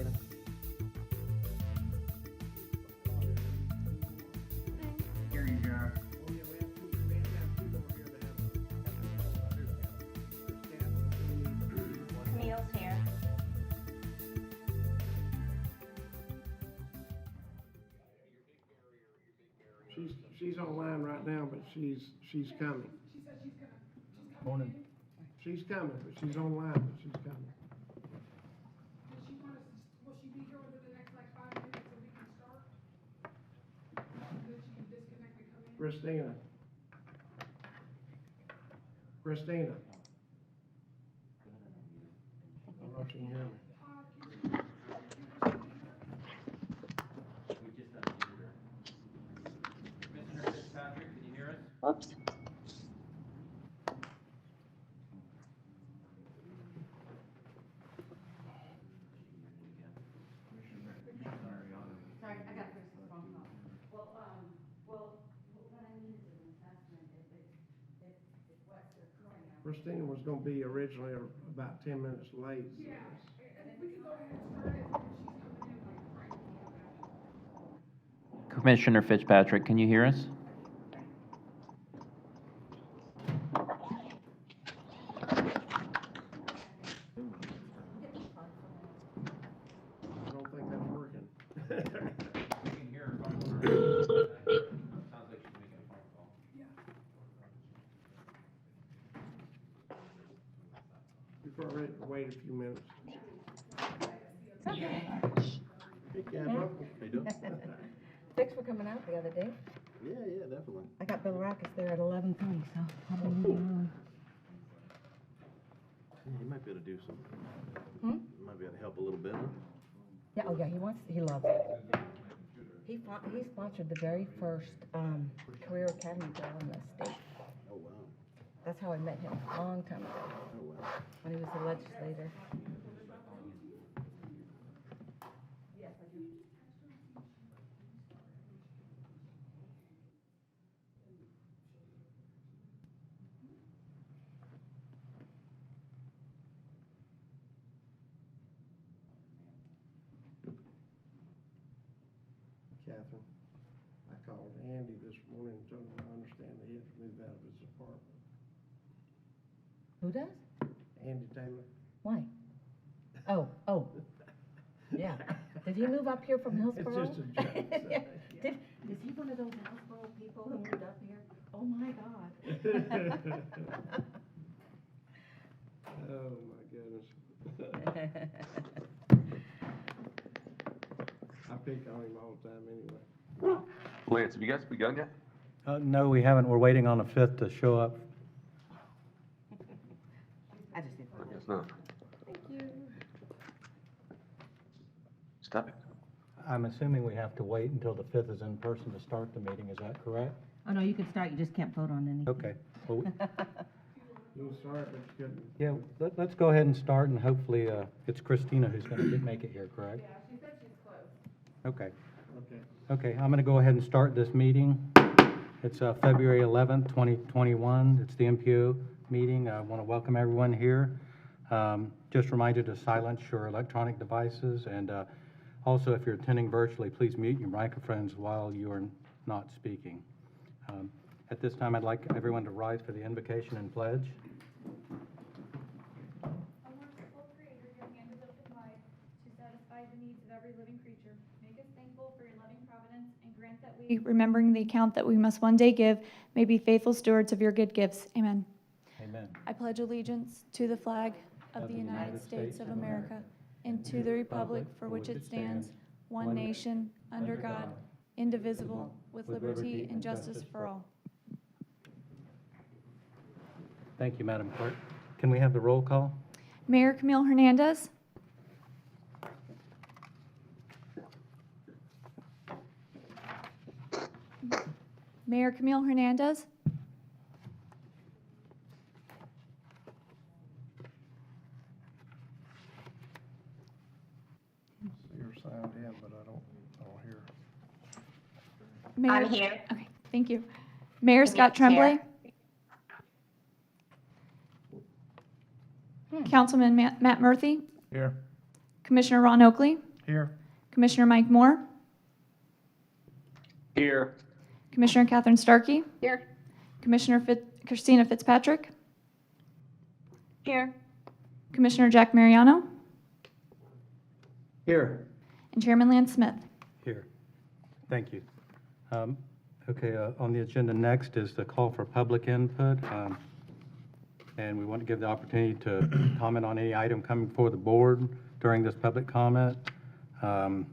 Christina? Here you go. Camille's here. She's online right now, but she's coming. Morning. She's coming, but she's online, but she's coming. Does she want us, will she be here within the next like 5 minutes so we can start? Then she can disconnect and come in? Christina. Christina. I don't know if you can hear me. We just unmuted her. Commissioner Fitzpatrick, can you hear us? Whoops. Sorry, I got first the wrong call. Well, what I need is an assessment if what's occurring. Christina was gonna be originally about 10 minutes late. So Yeah, and if we could go ahead and start it, if she's coming in like right now. Commissioner Fitzpatrick, can you hear us? I don't think that's working. We can hear her phone. Sounds like she's making a phone call. You're probably ready to wait a few minutes. Hey, Catherine. How you doing? Thanks for coming out the other day. Yeah, definitely. I got Bill Rackus there at 11:30, so I'll be leaving early. Yeah, you might be able to do some. Hmm? You might be able to help a little bit. Huh? Yeah, oh yeah, he loves it. He sponsored the very first career academy bill in the state. Oh wow. That's how I met him a long time ago, Oh wow. when he was a legislator. Catherine, I called Andy this morning and told him I understand that he had to move out of his apartment. Who does? Andy Taylor. Why? Oh. Yeah. Did he move up here from Hillsborough? It's just a joke. So, Yeah. Is he one of those Hillsborough people who moved up here? Oh my God. Oh, my goodness. I pick on him all the time anyway. Lance, have you guys begun yet? No, we haven't. We're waiting on a fifth to show up. I just did. I guess not. Thank you. Stop it. I'm assuming we have to wait until the fifth is in person to start the meeting. Is that correct? Oh, no, you can start, you just can't vote on anything. Okay. Well, You were sorry, but you couldn't. yeah, let's go ahead and start, and hopefully it's Christina who's going to make it here, correct? Yeah, she said she's close. Okay. Okay. Okay, I'm going to go ahead and start this meeting. It's February 11th, 2021. It's the MPO meeting. I want to welcome everyone here. Just remind you to silence your electronic devices, and also if you're attending virtually, please mute your microphones while you are not speaking. At this time, I'd like everyone to rise for the invocation and pledge. O merciful Creator, your hand is open wide to satisfy the needs of every living creature. Make us thankful for your loving providence and grant that we, remembering the account that we must one day give, may be faithful stewards of your good gifts. Amen. Amen. I pledge allegiance to the flag of the United States of America and to the republic for which it stands, one nation, under God, indivisible, with liberty and justice for all. Thank you, Madam Clerk. Can we have the roll call? Mayor Camille Hernandez. Mayor Camille Hernandez. Your sound in, but I don't hear. Mayor, I'm here. Okay, thank you. Mayor Scott Camille's Tremblay. Councilman Matt Murphy. Here. Commissioner Ron Oakley. Here. Commissioner Mike Moore, Here. Commissioner Catherine Starkey, Here. Commissioner Christina Fitzpatrick, Here. Commissioner Jack Mariano, Here. and Chairman Lance Smith. Here. Thank you. Okay, on the agenda next is the call for public input. And we want to give the opportunity to comment on any item coming before the board during this public comment. The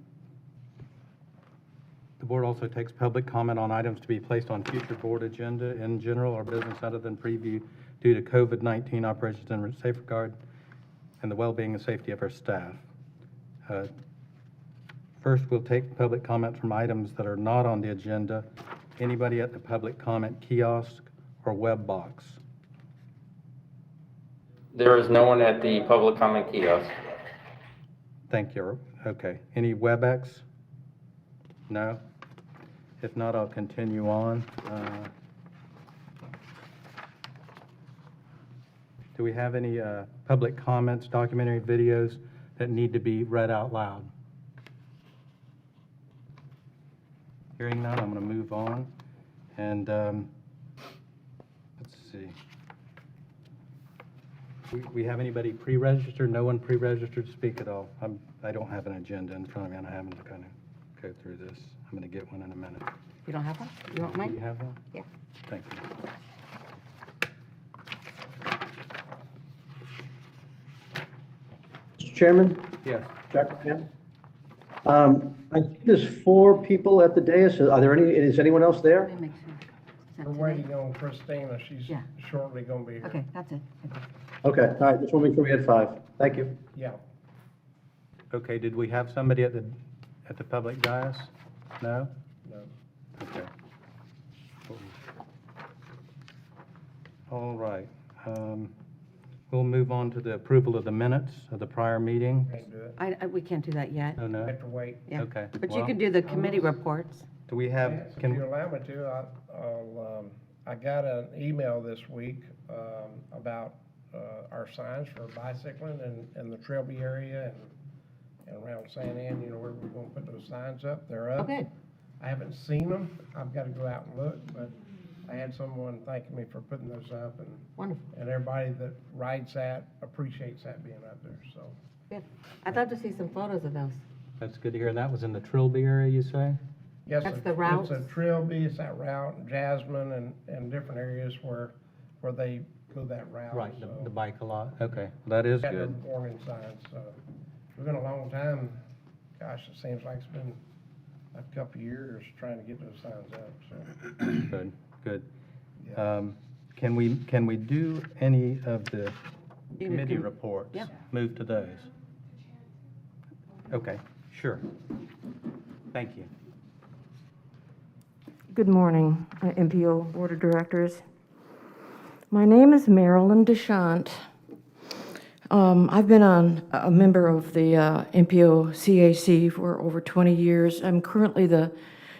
board also takes public comment on items to be placed on future board agenda in general or business other than preview due to COVID-19 operations and safeguard and the well-being and safety of our staff. First, we'll take public comment from items that are not on the agenda. Anybody at the public comment kiosk or web box? There is no one at the public comment kiosk. Thank you. Okay. Any WebEx? No? If not, I'll continue on. Do we have any public comments, documentary videos that need to be read out loud? Hearing none, I'm going to move on. And let's see. We have anybody pre-registered? No one pre-registered to speak at all? I don't have an agenda in front of me, and I'm having to kind of go through this. I'm going to get one in a minute. You don't have one? You want Do you mine? have one? Yeah. Thank you. Mr. Chairman, Yes. Jack McCann. I think there's 4 people at the dais. Are there any, is anyone else there? Let me make sure. Is that We're today? waiting on Christina. She's Yeah. shortly gonna be here. Okay, that's it. Okay. Okay, all right, just want to make sure we had 5. Thank you. Yeah. Okay, did we have somebody at the public dais? No? No. Okay. All right. We'll move on to the approval of the minutes of the prior meeting. Can't do it. We can't do that yet. Oh, no? Have to wait. Yeah. Okay. But you Well, can do the committee reports. Do we have, Yes, if can, you allow me to, I got an email this week, about, our signs for bicycling in the Trilby area and around San Ann, you know, where we're gonna put those signs up. They're up. Okay. I haven't seen them. I've gotta go out and look, but I had someone thanking me for putting those up, and Wonderful. everybody that rides that appreciates that being up there, so. Good. I'd love to see some photos of those. that's good to hear. And that was in the Trilby area, you say? Yes, That's the routes? It's a Trilby, it's that route, and Jasmine, and different areas where they go that route. Right, so. the bike a lot. Okay, that is Got their good. warning signs, so. It's been a long time. Gosh, it seems like it's been a couple of years trying to get those signs up, so. Good, good. Yeah. Can we do any of the You committee can- reports? yeah. Move to those? Okay, sure. Thank you. Good morning, Mpo Board of Directors. My name is Marilyn Deschamps. I've been a member of the Mpo CAC for over 20 years. I'm currently the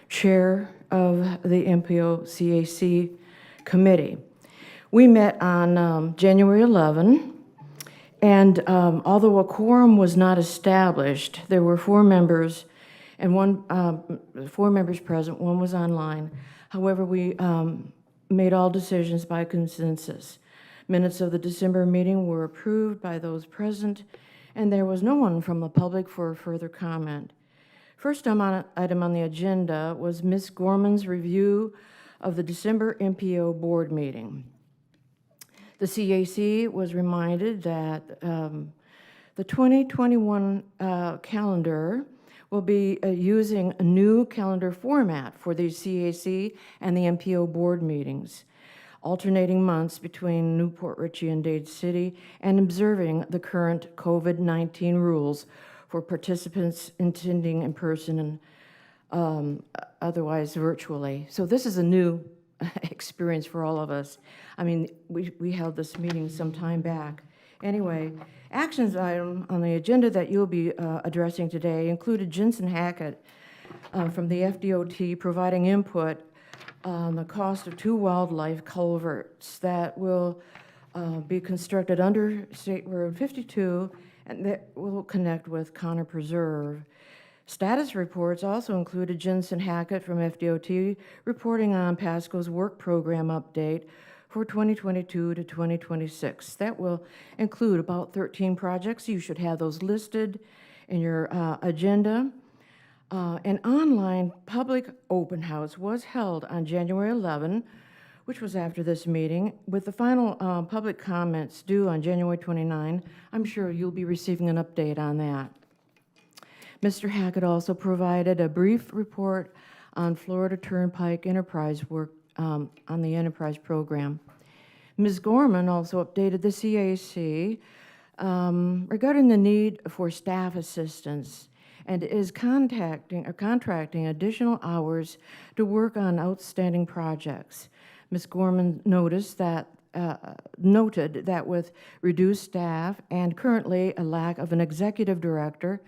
chair of the Mpo CAC committee. We met on January 11, and although a quorum was not established, there were 4 members and 4 members present, 1 was online. However, we made all decisions by consensus. Minutes of the December meeting were approved by those present, and there was no one from the public for further comment. First item on the agenda was Ms. Gorman's review of the December MPO board meeting. The CAC was reminded that the 2021 calendar will be using a new calendar format for the CAC and the MPO board meetings, alternating months between Newport Richey and Dade City, and observing the current COVID-19 rules for participants attending in person and otherwise virtually. So this is a new experience for all of us. I mean, we held this meeting some time back. Anyway, actions item on the agenda that you'll be addressing today included Jensen Hackett from the FDOT providing input on the cost of 2 wildlife culverts that will be constructed under State Road 52 and that will connect with Connor Preserve. Status reports also included Jensen Hackett from FDOT reporting on Pasco's work program update for 2022 to 2026. That will include about 13 projects. You should have those listed in your agenda. An online public open house was held on January 11, which was after this meeting, with the final public comments due on January 29. I'm sure you'll be receiving an update on that. Mr. Hackett also provided a brief report on Florida Turnpike Enterprise work on the Enterprise program. Ms. Gorman also updated the CAC regarding the need for staff assistance and is contracting additional hours to work on outstanding projects. Ms. Gorman noted that with reduced staff and currently a lack of an executive director,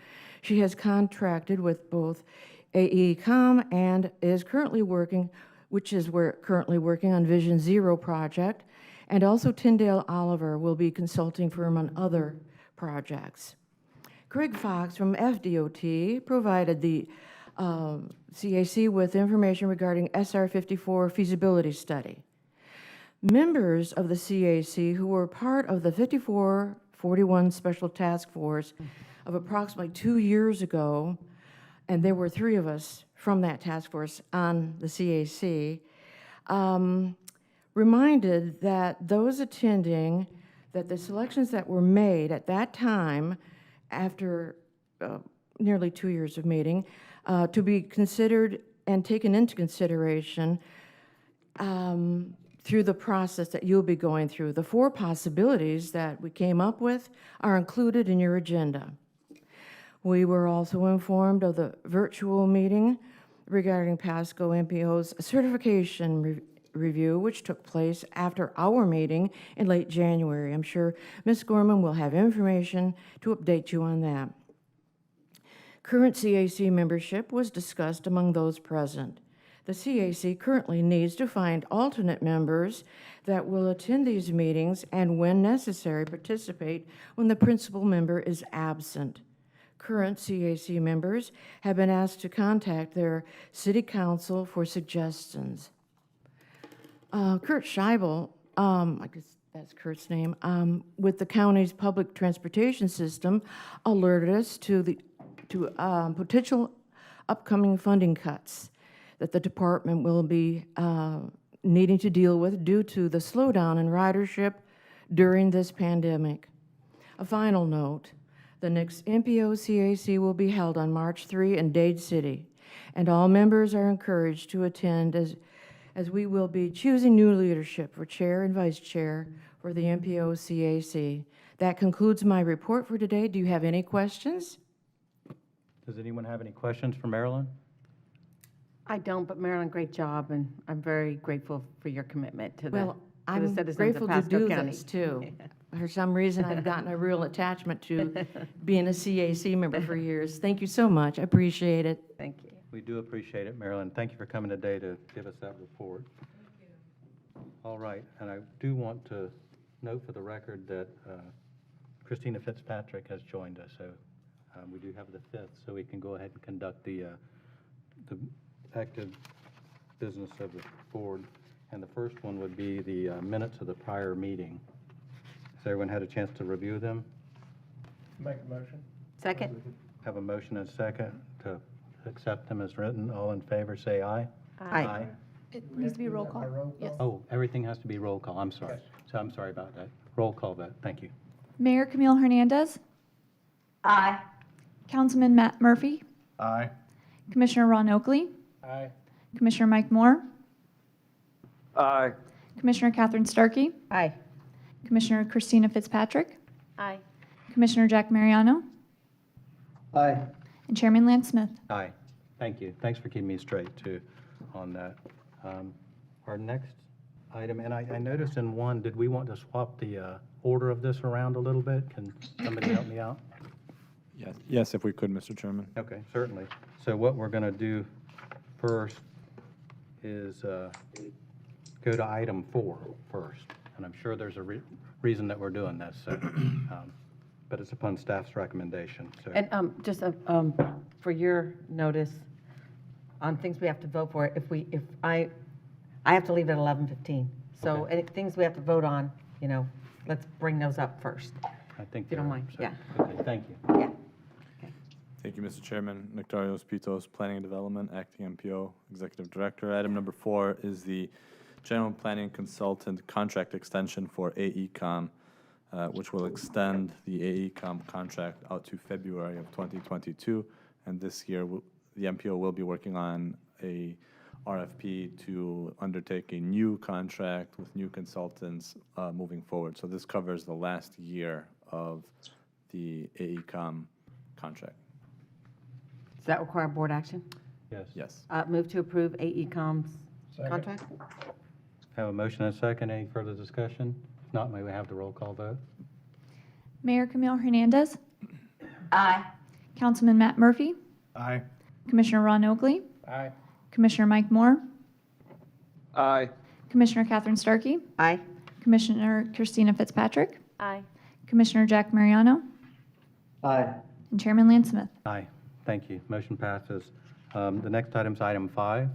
she has contracted with both Aecom and is currently working on Vision Zero project, and also Tyndale Oliver will be consulting firm on other projects. Craig Fox from FDOT provided the CAC with information regarding SR 54 feasibility study. Members of the CAC who were part of the 5441 Special Task Force of approximately 2 years ago, and there were 3 of us from that task force on the CAC, reminded that those attending that the selections that were made at that time, after nearly 2 years of meeting, to be considered and taken into consideration through the process that you'll be going through. The 4 possibilities that we came up with are included in your agenda. We were also informed of the virtual meeting regarding Pasco MPO's certification review, which took place after our meeting in late January. I'm sure Ms. Gorman will have information to update you on that. Current CAC membership was discussed among those present. The CAC currently needs to find alternate members that will attend these meetings and, when necessary, participate when the principal member is absent. Current CAC members have been asked to contact their city council for suggestions. Kurt Scheibel, I guess that's Kurt's name, with the county's public transportation system, alerted us to potential upcoming funding cuts that the department will be needing to deal with due to the slowdown in ridership during this pandemic. A final note, the next MPO CAC will be held on March 3 in Dade City, and all members are encouraged to attend as we will be choosing new leadership for chair and vice chair for the MPO CAC. That concludes my report for today. Do you have any questions? Does anyone have any questions for Marilyn? I don't, but Marilyn, great job, and I'm very grateful for your commitment to the I'm citizens grateful of to Pasco do County. this too. For some reason, I've gotten a real attachment to being a CAC member for years. Thank you so much. I appreciate it. Thank you. We do appreciate it, Marilyn. Thank you for coming today to give us that report. All right, and I do want to note for the record that Christina Fitzpatrick has joined us, so we do have the 5th, so we can go ahead and conduct the active business of the board. And the first one would be the minutes of the prior meeting. Has everyone had a chance to review them? Make a motion. Second? Have a motion and second to accept them as written. All in favor, say aye. Aye. It needs to be roll call. Yes. Oh, everything has to be roll call. I'm sorry. So I'm sorry about that. Roll call vote. Thank you. Mayor Camille Hernandez. Aye. Councilman Matt Murphy. Aye. Commissioner Ron Oakley. Aye. Commissioner Mike Moore. Aye. Commissioner Catherine Starkey. Aye. Commissioner Christina Fitzpatrick. Aye. Commissioner Jack Mariano. Aye. And Chairman Lance Smith. Aye. Thank you. Thanks for keeping me straight, too, on that. Our next item, and I noticed in one, did we want to swap the order of this around a little bit? Can somebody help me out? Yes, if we could, Mr. Chairman. Okay, certainly. So what we're going to do first is go to item 4 first. And I'm sure there's a reason that we're doing this. So but it's upon staff's recommendation, so. And just for your notice, on things we have to vote for, if I have to leave at 11:15. So Okay. any things we have to vote on, you know, let's bring those up first. I think If you don't they're- mind, so- yeah. Okay, thank you. Yeah. Thank you, Mr. Chairman. Nectarios Pitos, Planning and Development, Acting MPO, Executive Director. Item number 4 is the General Planning Consultant Contract Extension for Aecom, which will extend the Aecom contract out to February of 2022. And this year, the MPO will be working on a RFP to undertake a new contract with new consultants moving forward. So this covers the last year of the Aecom contract. Does that require board action? Yes. Yes. Move to approve AECom's Second. contract? Have a motion and a second. Any further discussion? If not, may we have the roll call vote? Mayor Camille Hernandez, Aye. Councilman Matt Murphy, Aye. Commissioner Ron Oakley, Aye. Commissioner Mike Moore, Aye. Commissioner Catherine Starkey, Aye. Commissioner Christina Fitzpatrick, Aye. Commissioner Jack Mariano, Aye. and Chairman Lance Smith. Aye. Thank you. Motion passes. The next item is item 5.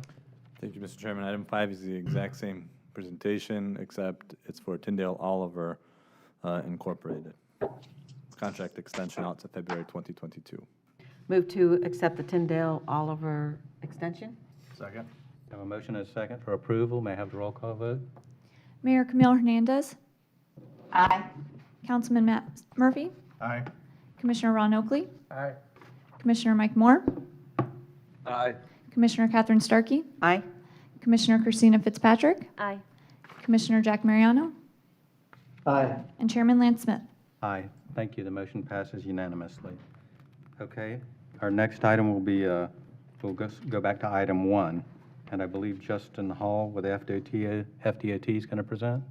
Thank you, Mr. Chairman. Item 5 is the exact same presentation, except it's for Tyndale Oliver Incorporated. Contract extension out to February 2022. Move to accept the Tyndale Oliver extension? Second. Have a motion and a second for approval. May I have the roll call vote? Mayor Camille Hernandez, Aye. Councilman Matt Murphy, Aye. Commissioner Ron Oakley, Aye. Commissioner Mike Moore, Aye. Commissioner Catherine Starkey, Aye. Commissioner Christina Fitzpatrick, Aye. Commissioner Jack Mariano, Aye. and Chairman Lance Smith. Aye. Thank you. The motion passes unanimously. Okay, our next item will be, we'll go back to item 1, and I believe Justin Hall with FDOT is going to present.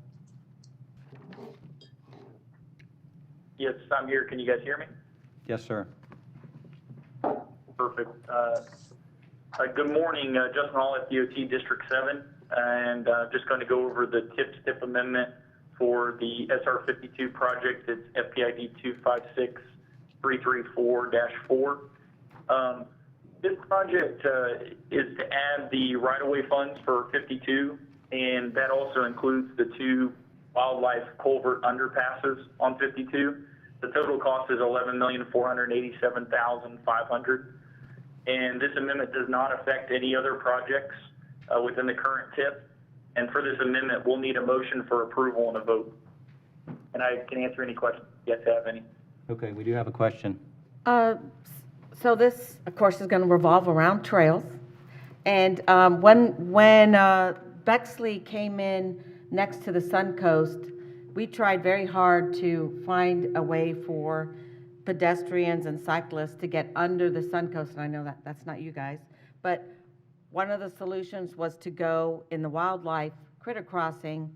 Yes, I'm here. Can you guys hear me? Yes, sir. Perfect. Good morning, Justin Hall, FDOT District 7, and just going to go over the TIP amendment for the SR 52 project. It's FPID 256334-4. This project is to add the right-of-way funds for 52, and that also includes the 2 wildlife culvert underpasses on 52. The total cost is $11,487,500. And this amendment does not affect any other projects within the current TIP. And for this amendment, we'll need a motion for approval and a vote. And I can answer any questions if you guys have any. Okay, we do have a question. So this, of course, is going to revolve around trails. And when Bexley came in next to the Suncoast, we tried very hard to find a way for pedestrians and cyclists to get under the Suncoast, and I know that that's not you guys, but one of the solutions was to go in the wildlife critter crossing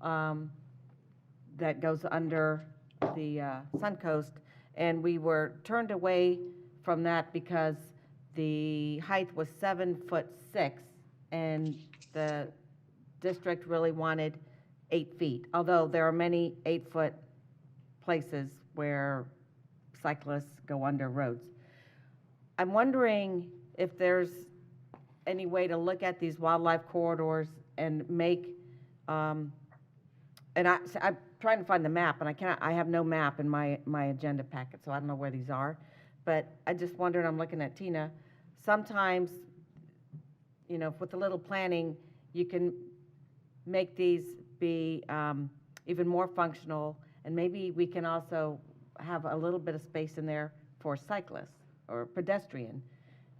that goes under the Suncoast, and we were turned away from that because the height was 7'6", and the district really wanted 8 feet, although there are many 8-foot places where cyclists go under roads. I'm wondering if there's any way to look at these wildlife corridors and make, and I'm trying to find the map, and I have no map in my agenda packet, so I don't know where these are, but I just wondered, I'm looking at Tina, sometimes, you know, with a little planning, you can make these be even more functional, and maybe we can also have a little bit of space in there for cyclists or pedestrian.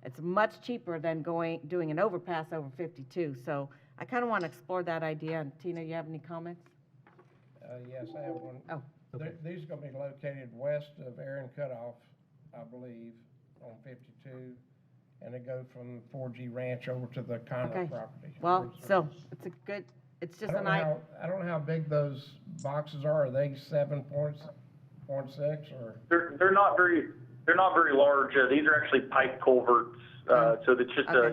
It's much cheaper than doing an overpass over 52. So I kind of want to explore that idea. And Tina, you have any comments? Yes, I have one. Oh. Okay. These are going to be located west of Aaron Cutoff, I believe, on 52, and they go from 4G Ranch over to the Conner property. Well, so it's a good. It's just I don't know how big those boxes are. Are they 7.6 or? They're not very large. These are actually pipe culverts, so it's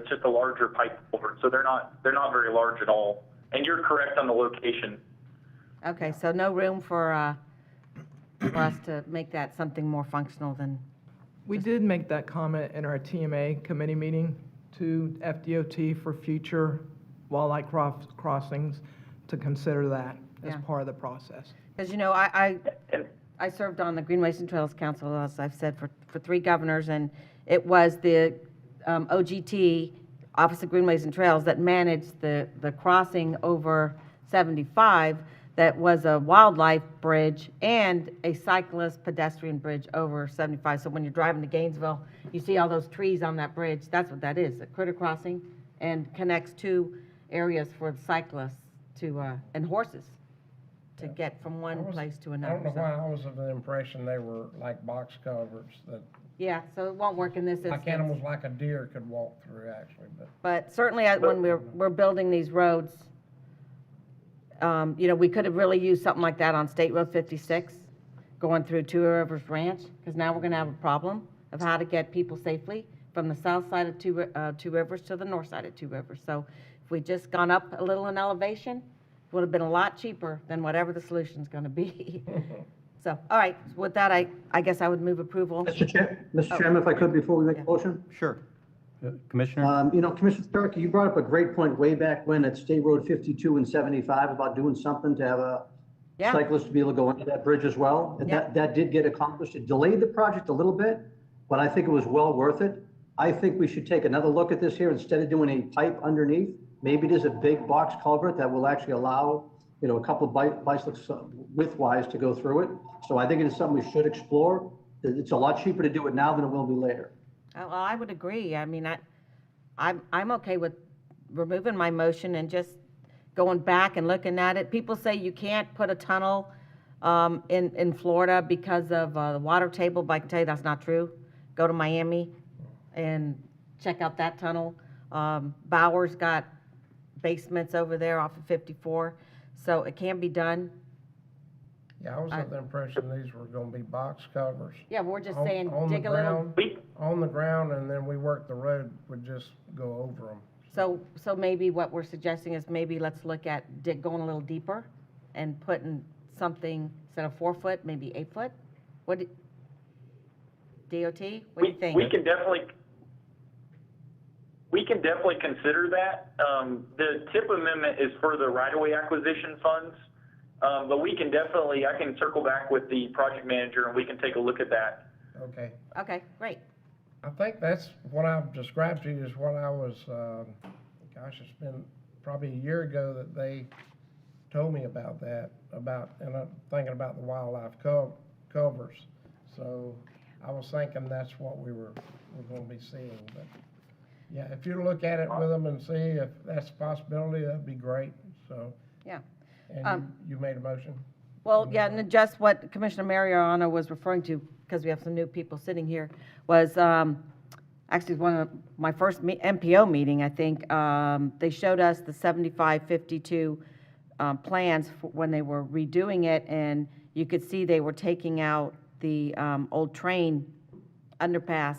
just a larger pipe culvert. So they're not very large at all. And you're correct on the location. Okay, so no room for for us to make that something more functional than, We did make that comment in our TMA committee meeting to FDOT for future wildlife crossings, to consider that as Yeah. part of the process. because, I served on the Greenways and Trails Council, as I've said, for 3 governors, and it was the OGT, Office of Greenways and Trails, that managed the crossing over 75, that was a wildlife bridge and a cyclist pedestrian bridge over 75. So when you're driving to Gainesville, you see all those trees on that bridge, that's what that is, a critter crossing, and connects 2 areas for the cyclists to, and horses, to get from one place to I another. don't know So- why I was of the impression they were like box culverts that, Yeah, so it won't work in this like instance. animals like a deer could walk through actually, but. But certainly, when we're building these roads, we could have really used something like that on State Road 56, going through Two Rivers Ranch, because now we're going to have a problem of how to get people safely from the south side of Two Rivers to the north side of Two Rivers. So if we just gone up a little in elevation, it would have been a lot cheaper than whatever the solution's going to be. So, all right, with that, I guess I would move approval. Mr. Chairman, if I could, before we make a motion? Sure. Commissioner? Commissioner Starkey, you brought up a great point way back when at State Road 52 and 75 about doing something to have a Yeah. cyclist to be able to go under that bridge as well. And Yeah. that did get accomplished. It delayed the project a little bit, but I think it was well worth it. I think we should take another look at this here. Instead of doing a pipe underneath, maybe there's a big box culvert that will actually allow, a couple of bicycles widthwise to go through it. So I think it is something we should explore. It's a lot cheaper to do it now than it will be later. Well, I would agree. I mean, I'm okay with removing my motion and just going back and looking at it. People say you can't put a tunnel in Florida because of the water table, but I can tell you that's not true. Go to Miami and check out that tunnel. Bowers got basements over there off of 54, so it can be done. Yeah, I was of the impression these were gonna be box covers. Yeah, we're just On- saying, on the dig a little. ground. On the ground, and then we work the road, would just go over them. So maybe what we're suggesting is maybe let's look at going a little deeper and putting something, instead of 4 foot, maybe 8 foot? DOT, what do you think? We can definitely consider that. The TIP amendment is for the right-of-way acquisition funds. But we can definitely, I can circle back with the project manager and we can take a look at that. Okay. Okay, great. I think that's what I've described to you is what I was, it's been probably a year ago that they told me about that, and I'm thinking about the wildlife covers. So I was thinking that's what we're gonna be seeing, but yeah, if you look at it with them and see if that's a possibility, that'd be great, so. Yeah. And you made a motion? Well, yeah, and just what Commissioner Mariano was referring to, because we have some new people sitting here, was actually one of my first MPO meeting, I think. They showed us the 75-52 plans when they were redoing it, and you could see they were taking out the old train underpass,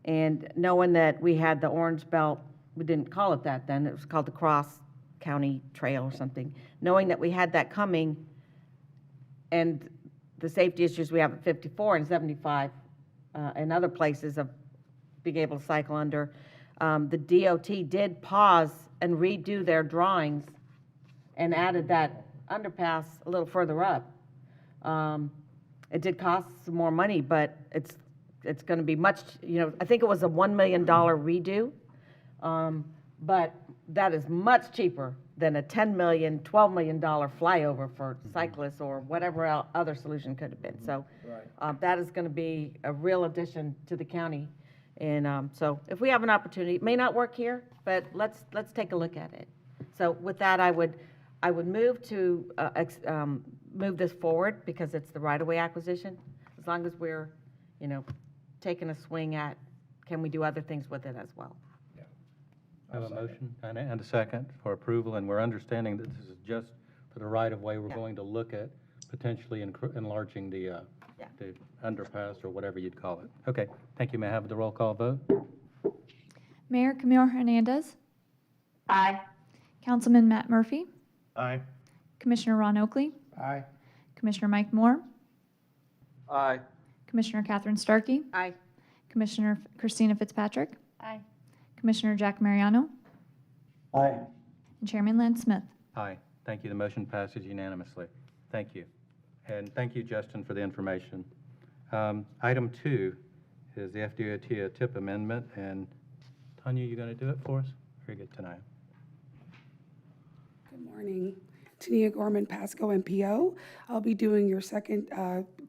and knowing that we had the Orange Belt, we didn't call it that then, it was called the Cross County Trail or something, knowing that we had that coming and the safety issues we have at 54 and 75 and other places of being able to cycle under, the DOT did pause and redo their drawings and added that underpass a little further up. It did cost some more money, but it's going to be much, I think it was a $1 million redo, but that is much cheaper than a $10 million, $12 million flyover for cyclists or whatever other solution could have been. So that is going to be a real addition to the county. And so if we have an opportunity, it may not work here, but let's take a look at it. So with that, I would move to move this forward because it's the right-of-way acquisition. As long as we're, taking a swing at, can we do other things with it as well? I have a motion and a second for approval, and we're understanding that this is just for the right-of-way. We're going to look at potentially enlarging the underpass or whatever you'd call it. Okay, thank you. May I have the roll call vote? Mayor Camille Hernandez. Aye. Councilman Matt Murphy. Aye. Commissioner Ron Oakley. Aye. Commissioner Mike Moore. Aye. Commissioner Catherine Starkey, Aye. Commissioner Christina Fitzpatrick, Aye. Commissioner Jack Mariano, Aye. and Chairman Lance Smith. Aye. Thank you. The motion passes unanimously. Thank you. And thank you, Justin, for the information. Item 2 is the FDOT tip amendment, and Tanya, you going to do it for us? Very good tonight. Good morning. Tania Gorman, Pasco, Mpo. I'll be doing your second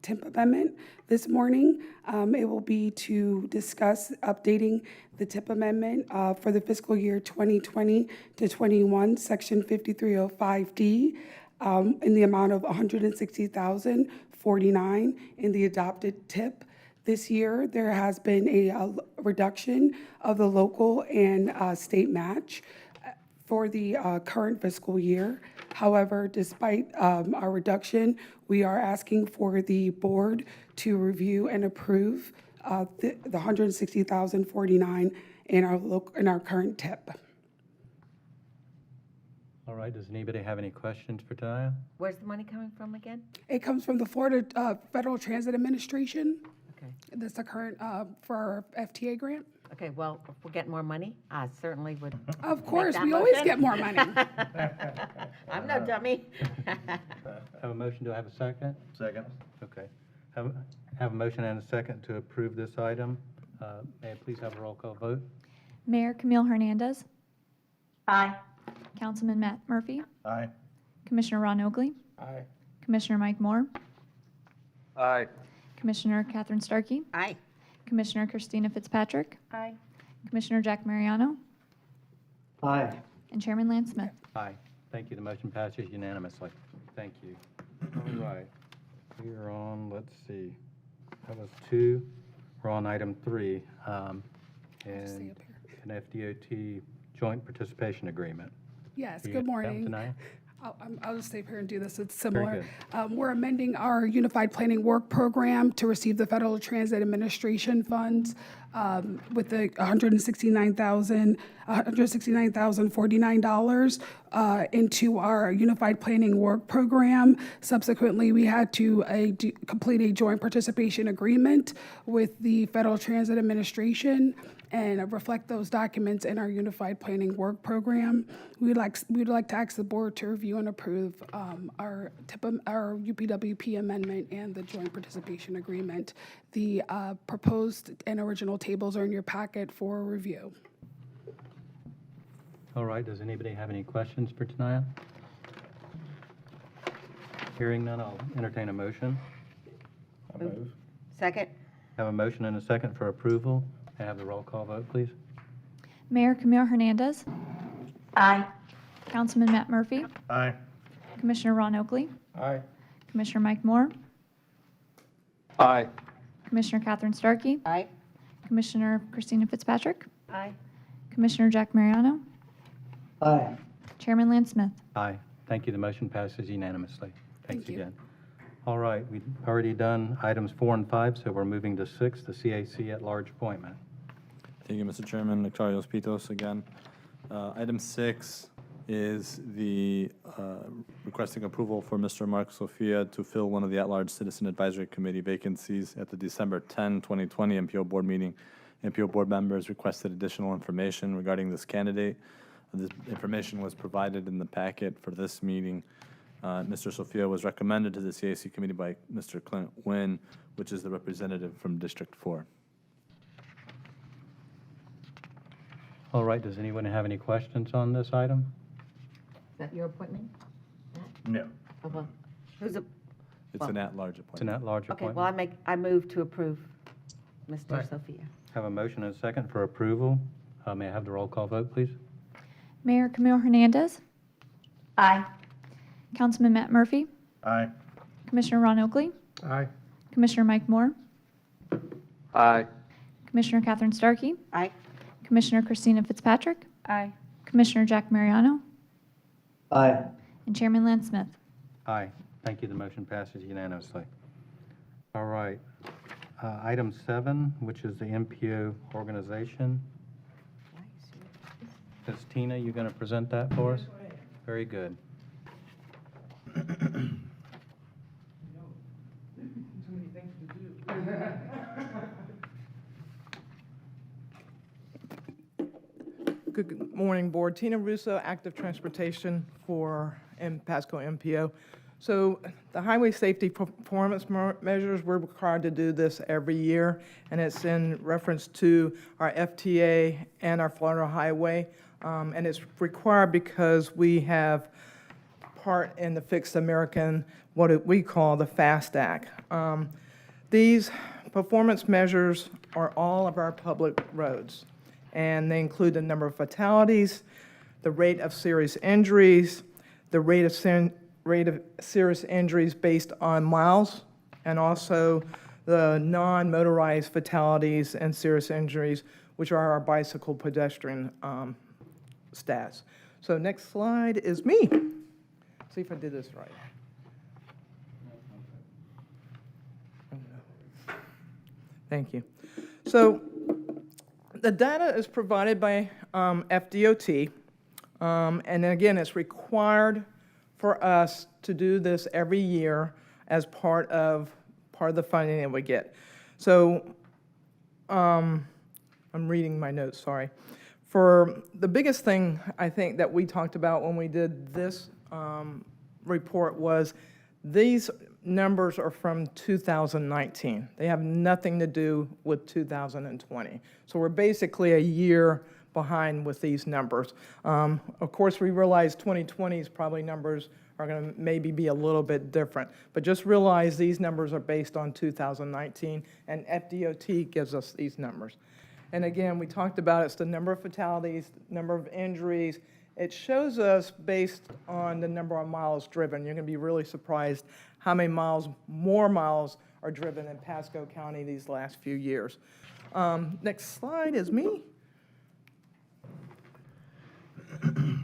TIP amendment this morning. It will be to discuss updating the TIP amendment for the fiscal year 2020 to 21, Section 5305D, in the amount of $160,049 in the adopted TIP. This year, there has been a reduction of the local and state match for the current fiscal year. However, despite our reduction, we are asking for the board to review and approve the $160,049 in our current TIP. All right. Does anybody have any questions for Tanya? Where's the money coming from again? It comes from the Florida Federal Transit Administration. Okay. That's the current for our FTA grant. Okay, well, if we're getting more money, I certainly would. Of make course, that we always motion. get more money. I'm no dummy. Have a motion. Do I have a second? Second. Okay. Have a motion and a second to approve this item. May I please have a roll call vote? Mayor Camille Hernandez, Aye. Councilman Matt Murphy, Aye. Commissioner Ron Oakley, Aye. Commissioner Mike Moore, Aye. Commissioner Catherine Starkey, Aye. Commissioner Christina Fitzpatrick, Aye. Commissioner Jack Mariano, Aye. and Chairman Lance Smith. Aye. Thank you. The motion passes unanimously. Thank you. All right. We are on, let's see, that was 2. We're on item 3, and an FDOT joint participation agreement. Yes, Are you good gonna have morning. tonight? I'll just stay up here and do this. It's Very similar. We're amending our Unified Planning Work Program to receive the Federal Transit Administration funds with the $169,049 into our Unified Planning Work Program. Subsequently, we had to complete a joint participation agreement with the Federal Transit Administration and reflect those documents in our Unified Planning Work Program. We'd like to ask the board to review and approve our UPWP amendment and the joint participation agreement. The proposed and original tables are in your packet for review. All right. Does anybody have any questions for Tania? Hearing none, I'll entertain a motion. I move. Second? Have a motion and a second for approval. May I have the roll call vote, please? Mayor Camille Hernandez, Aye. Councilman Matt Murphy, Aye. Commissioner Ron Oakley, Aye. Commissioner Mike Moore, Aye. Commissioner Catherine Starkey, Aye. Commissioner Christina Fitzpatrick, Aye. Commissioner Jack Mariano, Aye. Chairman Lance Smith. Aye. Thank you. The motion passes unanimously. Thanks Thank you. again. All right. We've already done items 4 and 5, so we're moving to 6, the CAC at-large appointment. Thank you, Mr. Chairman. Nectarios Pitos again. Item 6 is the requesting approval for Mr. Mark Sophia to fill one of the at-large Citizen Advisory Committee vacancies at the December 10, 2020 MPO board meeting. MPO board members requested additional information regarding this candidate. This information was provided in the packet for this meeting. Mr. Sophia was recommended to the CAC committee by Mr. Clint Wynn, which is the representative from District 4. All right. Does anyone have any questions on this item? Is that your appointment? No. Oh, well, who's a, It's an at-large It's an appointment. at-large okay, appointment. well, I move to approve Mr. Right. Sophia. Have a motion and a second for approval. May I have the roll call vote, please? Mayor Camille Hernandez, Aye. Councilman Matt Murphy, Aye. Commissioner Ron Oakley, Aye. Commissioner Mike Moore, Aye. Commissioner Catherine Starkey, Aye. Commissioner Christina Fitzpatrick, Commissioner Jack Mariano, Aye. and Chairman Lance Smith. Aye. Thank you. The motion passes unanimously. All right. Item 7, which is the MPO organization. Is Tina, you going to present that for us? Very good. Too many things to do. Good morning, Board. Tina Russo, Active Transportation for Pasco MPO. So the highway safety performance measures, we're required to do this every year, and it's in reference to our FTA and our Florida Highway. And it's required because we have part in the Fixed American, what we call the Fdat. These performance measures are all of our public roads, and they include the number of fatalities, the rate of serious injuries, the rate of serious injuries based on miles, and also the non-motorized fatalities and serious injuries, which are our bicycle pedestrian stats. So next slide is me. See if I did this right. Thank you. So the data is provided by FDOT, and again, it's required for us to do this every year as part of the funding that we get. So I'm reading my notes, sorry. For the biggest thing I think that we talked about when we did this report was these numbers are from 2019. They have nothing to do with 2020. So we're basically a year behind with these numbers. Of course, we realize 2020's probably numbers are going to maybe be a little bit different, but just realize these numbers are based on 2019, and FDOT gives us these numbers. And again, we talked about it's the number of fatalities, number of injuries. It shows us based on the number of miles driven. You're going to be really surprised how many more miles are driven in Pasco County these last few years. Next slide is me.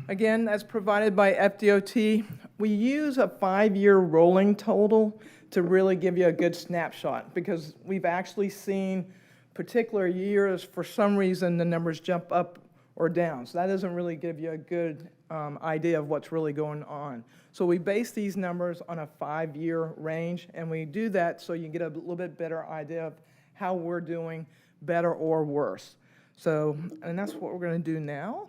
Again, that's provided by FDOT. We use a 5-year rolling total to really give you a good snapshot, because we've actually seen particular years, for some reason, the numbers jump up or down. So that doesn't really give you a good idea of what's really going on. So we base these numbers on a 5-year range, and we do that so you get a little bit better idea of how we're doing, better or worse. So, and that's what we're going to do now.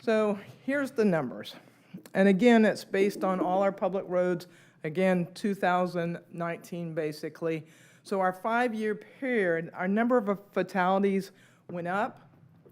So here's the numbers. And again, it's based on all our public roads, again, 2019 basically. So our 5-year period, our number of fatalities went up,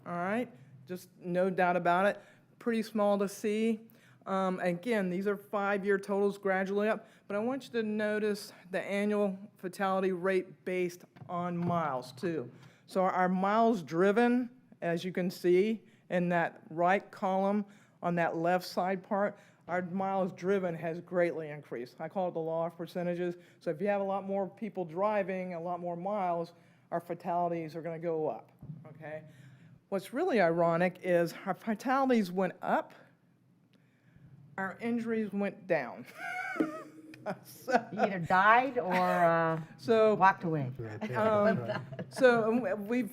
all right? Just no doubt about it. Pretty small to see. Again, these are 5-year totals gradually up, but I want you to notice the annual fatality rate based on miles too. So our miles driven, as you can see in that right column on that left side part, our miles driven has greatly increased. I call it the law of percentages. So if you have a lot more people driving, a lot more miles, our fatalities are going to go up, okay? What's really ironic is our fatalities went up, our injuries went down. You either died or walked away. So we've,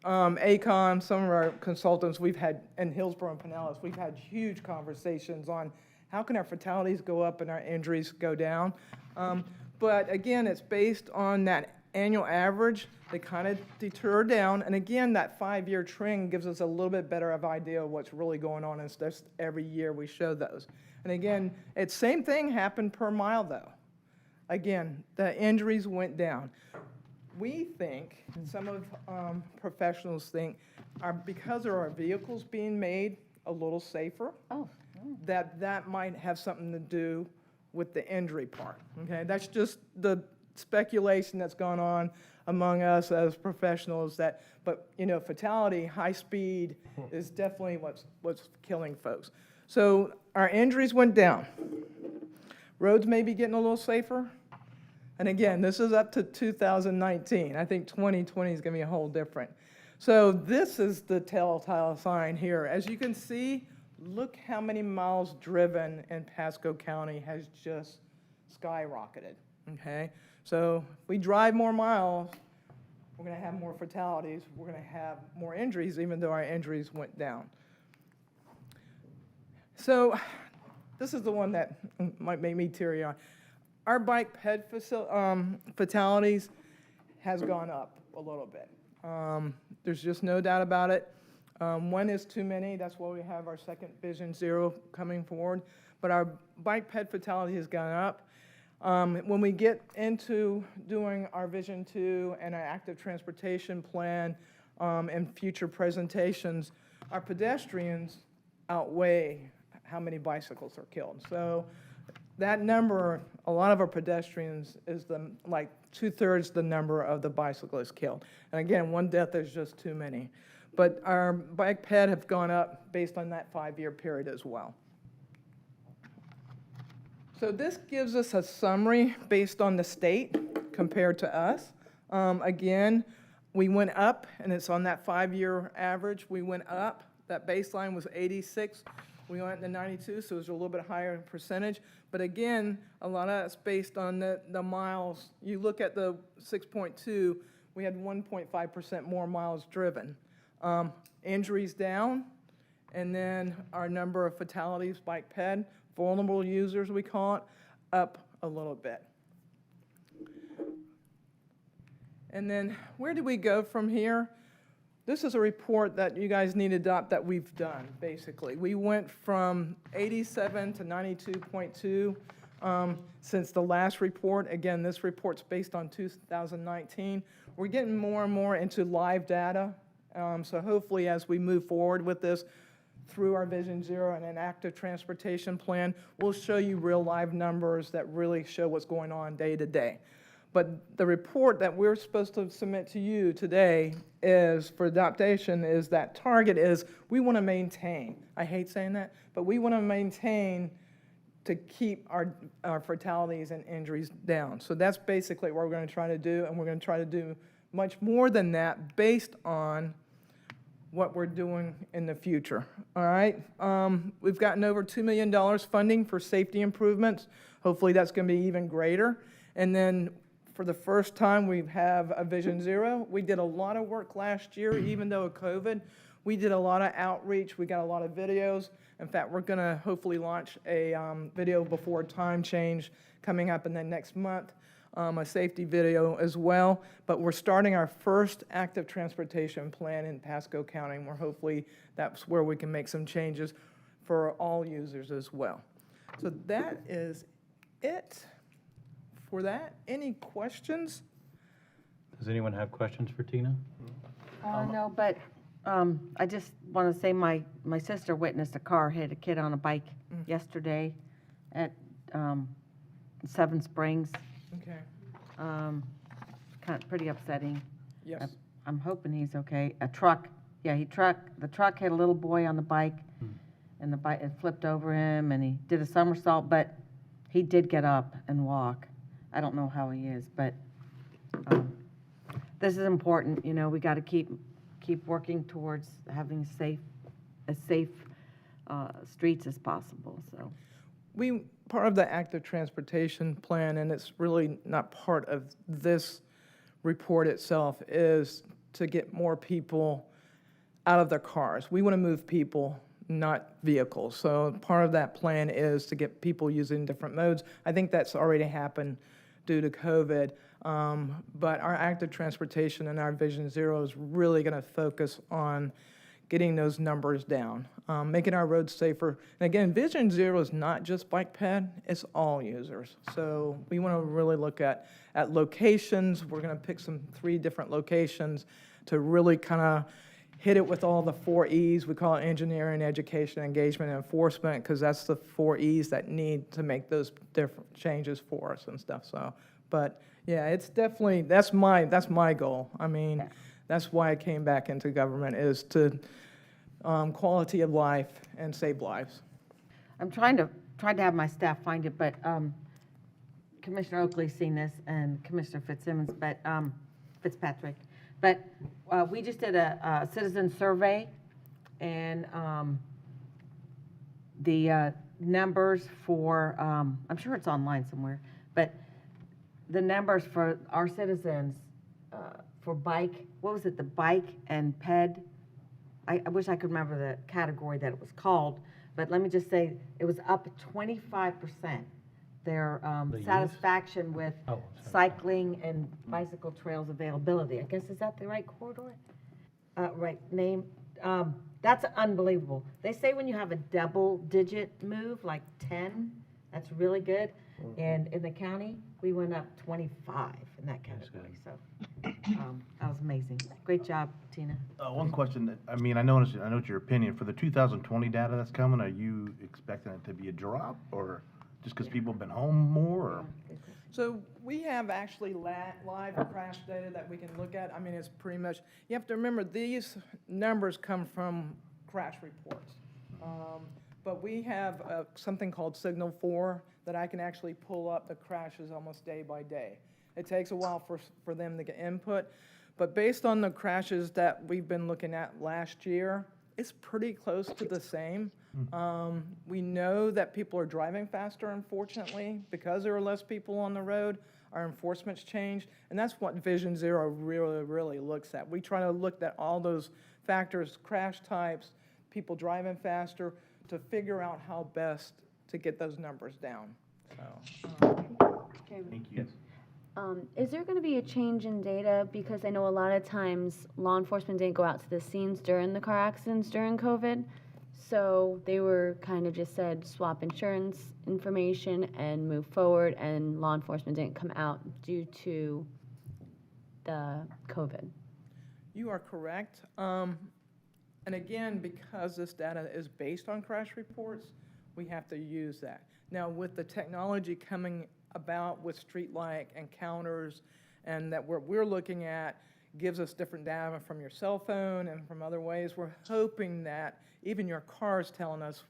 Aecom, some of our consultants, we've had, in Hillsborough and Pinellas, we've had huge conversations on how can our fatalities go up and our injuries go down. But again, it's based on that annual average. They kind of deter down. And again, that 5-year trend gives us a little bit better of idea of what's really going on. And just every year we show those. And again, it's same thing happened per mile though. Again, the injuries went down. We think, some of professionals think, because of our vehicles being made a little safer, that might have something to do with the injury part, okay? That's just the speculation that's gone on among us as professionals but you know, fatality, high speed is definitely what's killing folks. So our injuries went down. Roads may be getting a little safer. And again, this is up to 2019. I think 2020 is going to be a whole different. So this is the telltale sign here. As you can see, look how many miles driven in Pasco County has just skyrocketed, okay? So if we drive more miles, we're going to have more fatalities. We're going to have more injuries, even though our injuries went down. So this is the one that might make me teary-eyed. Our bike ped fatalities has gone up a little bit. There's just no doubt about it. One is too many. That's why we have our second Vision Zero coming forward. But our bike ped fatality has gone up. When we get into doing our Vision 2 and our active transportation plan and future presentations, our pedestrians outweigh how many bicycles are killed. So that number, a lot of our pedestrians is like 2/3 the number of the bicyclists killed. And again, one death is just too many. But our bike ped have gone up based on that 5-year period as well. So this gives us a summary based on the state compared to us. Again, we went up, and it's on that 5-year average. We went up. That baseline was 86. We went to 92, so it was a little bit higher percentage. But again, a lot of that's based on the miles. You look at the 6.2, we had 1.5% more miles driven. Injuries down, and then our number of fatalities, bike ped, vulnerable users, we call it, up a little bit. And then where do we go from here? This is a report that you guys need to adopt that we've done, basically. We went from 87 to 92.2 since the last report. Again, this report's based on 2019. We're getting more and more into live data. So hopefully as we move forward with this, through our Vision Zero and an active transportation plan, we'll show you real live numbers that really show what's going on day to day. But the report that we're supposed to submit to you today is, for adoption, is that target is we want to maintain. I hate saying that, but we want to maintain to keep our fatalities and injuries down. So that's basically what we're going to try to do, and we're going to try to do much more than that based on what we're doing in the future. All right, we've gotten over $2 million funding for safety improvements. Hopefully that's going to be even greater. And then for the first time, we have a Vision Zero. We did a lot of work last year, even though of COVID. We did a lot of outreach. We got a lot of videos. In fact, we're going to hopefully launch a video before time change coming up in the next month, a safety video as well. But we're starting our first active transportation plan in Pasco County, where hopefully that's where we can make some changes for all users as well. So that is it for that. Any questions? Does anyone have questions for Tina? No, but I just want to say my sister witnessed a car hit a kid on a bike yesterday at Seven Springs. Okay. Kind of pretty upsetting. Yes. I'm hoping he's okay. The truck hit a little boy on the bike, and the bike, it flipped over him, and he did a somersault, but he did get up and walk. I don't know how he is, but this is important. You know, we got to keep working towards having as safe streets as possible. So, part of the active transportation plan, and it's really not part of this report itself, is to get more people out of their cars. We want to move people, not vehicles. So part of that plan is to get people using different modes. I think that's already happened due to COVID. But our active transportation and our Vision Zero is really going to focus on getting those numbers down, making our roads safer. And again, Vision Zero is not just bike ped, it's all users. So we want to really look at locations. We're going to pick 3 different locations to really kind of hit it with all the 4 E's. We call it engineering, education, engagement, and enforcement, because that's the 4 E's that need to make those different changes for us and stuff. So, but yeah, it's definitely, that's my goal. I mean, that's why I came back into government, is to quality of life and save lives. I'm trying to have my staff find it, but Commissioner Oakley's seen this and Commissioner Fitzpatrick. But we just did a citizen survey, and the numbers for, I'm sure it's online somewhere, but the numbers for our citizens for bike, what was it, the bike and ped? I wish I could remember the category that it was called, but let me just say it was up 25% their The use? satisfaction with Oh, sorry. cycling and bicycle trails availability. I guess, is that the right corridor? Right name? That's unbelievable. They say when you have a double-digit move, like 10, that's really good. And in the county, we went up 25 in that category, so that was amazing. Great job, Tina. One question, I mean, I know it's your opinion, for the 2020 data that's coming, are you expecting it to be a drop, or just because people have been home more, or? So we have actually live crash data that we can look at. I mean, it's pretty much, you have to remember, these numbers come from crash reports. But we have something called Signal 4 that I can actually pull up the crashes almost day by day. It takes a while for them to get input, but based on the crashes that we've been looking at last year, it's pretty close to the same. We know that people are driving faster, unfortunately, because there are less people on the road. Our enforcement's changed, and that's what Vision Zero really looks at. We try to look at all those factors, crash types, people driving faster, to figure out how best to get those numbers down. So, Thank you. Is there going to be a change in data? Because I know a lot of times law enforcement didn't go out to the scenes during the car accidents during COVID. So they were kind of just said swap insurance information and move forward, and law enforcement didn't come out due to the COVID. you are correct. And again, because this data is based on crash reports, we have to use that. Now, with the technology coming about with streetlight encounters, and that what we're looking at gives us different data from your cell phone and from other ways, we're hoping that even your car is telling us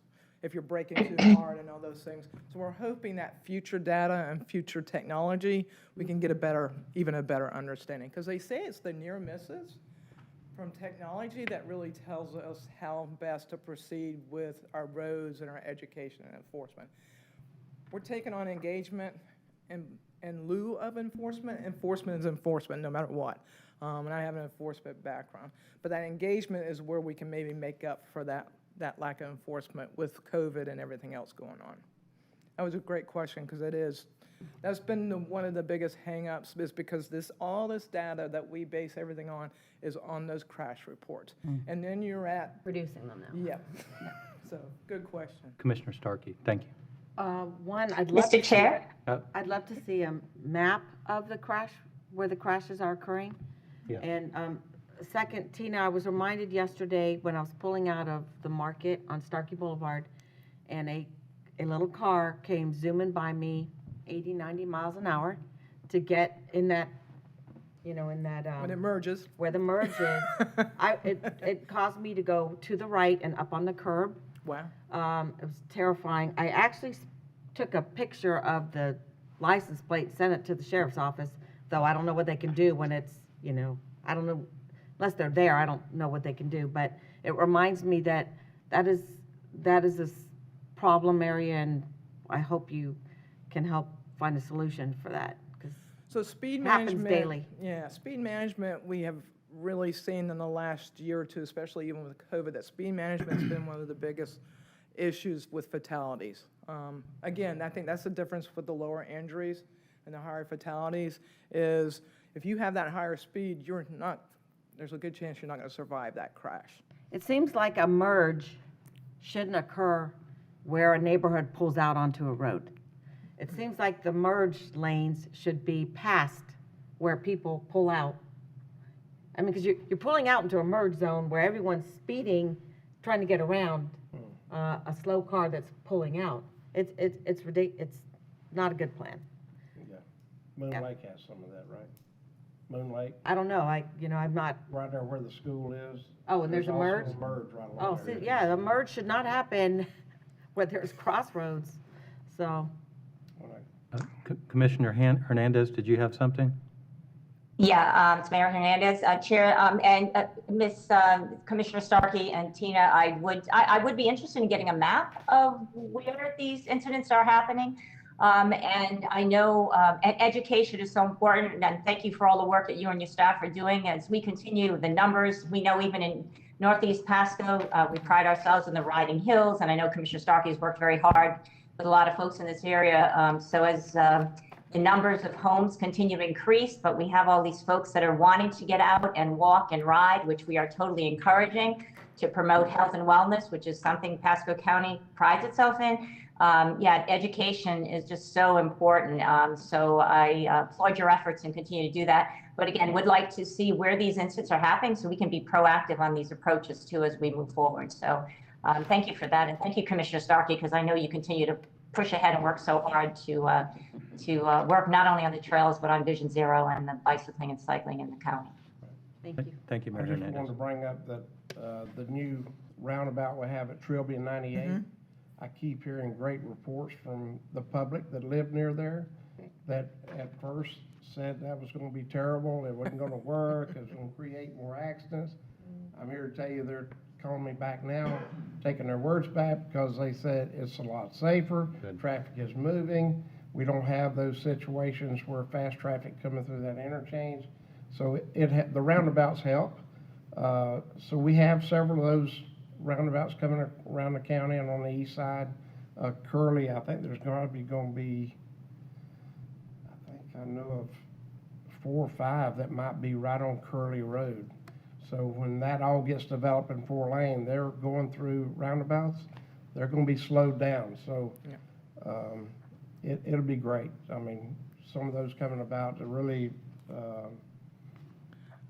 if you're braking too hard and all those things. So we're hoping that future data and future technology, we can get even a better understanding. Because they say it's the near misses from technology that really tells us how best to proceed with our roads and our education and enforcement. We're taking on engagement in lieu of enforcement. Enforcement is enforcement no matter what. And I have an enforcement background. But that engagement is where we can maybe make up for that lack of enforcement with COVID and everything else going on. That was a great question, because that's been one of the biggest hang-ups, is because all this data that we base everything on is on those crash reports. And then you're at Producing them now. Yeah. So, good question. Commissioner Starkey, thank you. One, I'd love Mr. Chair? I'd love to see a map of the crash, where the crashes are occurring. Yeah. And second, Tina, I was reminded yesterday when I was pulling out of the market on Starkey Boulevard, and a little car came zooming by me 80, 90 miles an hour to get in that, when it merges. where the merge is. It caused me to go to the right and up on the curb. Wow. It was terrifying. I actually took a picture of the license plate, sent it to the sheriff's office, though I don't know what they can do when it's, I don't know, unless they're there, I don't know what they can do. But it reminds me that is this problem area, and I hope you can help find a solution for that. So speed It happens management. daily. Yeah, speed management, we have really seen in the last year or two, especially even with COVID, that speed management's been one of the biggest issues with fatalities. Again, I think that's the difference with the lower injuries and the higher fatalities, is if you have that higher speed, there's a good chance you're not going to survive that crash. It seems like a merge shouldn't occur where a neighborhood pulls out onto a road. It seems like the merge lanes should be past where people pull out. I mean, because you're pulling out into a merge zone where everyone's speeding, trying to get around a slow car that's pulling out. It's ridiculous. It's not a good plan. Yeah. Moon Lake has some of that, right? Moon Lake, I don't know. I'm not. right there where the school is. Oh, and there's a merge? also a merge right Oh, along there. see, yeah, the merge should not happen where there's crossroads. So. Commissioner Hernandez, did you have something? Yeah, it's Mayor Hernandez, Chair, and Miss Commissioner Starkey and Tina, I would be interested in getting a map of where these incidents are happening. And I know education is so important, and thank you for all the work that you and your staff are doing as we continue the numbers. We know even in Northeast Pasco, we pride ourselves in the riding hills, and I know Commissioner Starkey has worked very hard with a lot of folks in this area. So as the numbers of homes continue to increase, but we have all these folks that are wanting to get out and walk and ride, which we are totally encouraging to promote health and wellness, which is something Pasco County prides itself in. Yeah, education is just so important. So I applaud your efforts and continue to do that. But again, would like to see where these incidents are happening so we can be proactive on these approaches too as we move forward. So thank you for that. And thank you, Commissioner Starkey, because I know you continue to push ahead and work so hard to work not only on the trails, but on Vision Zero and the bicycling and cycling in the county. Thank you. Thank you, I Mayor just Hernandez. wanted to bring up that the new roundabout we have at Trilby and 98. I keep hearing great reports from the public that live near there that at first said that was going to be terrible, it wasn't going to work, it was going to create more accidents. I'm here to tell you they're calling me back now, taking their words back because they said it's a lot safer, traffic is moving, we don't have those situations where fast traffic coming through that interchange. So the roundabouts help. So we have several of those roundabouts coming around the county and on the east side. Curly, I think there's going to be, I know of 4 or 5 that might be right on Curly Road. So when that all gets developed in 4-lane, they're going through roundabouts, they're going to be slowed down. So it'll be great. I mean, some of those coming about to really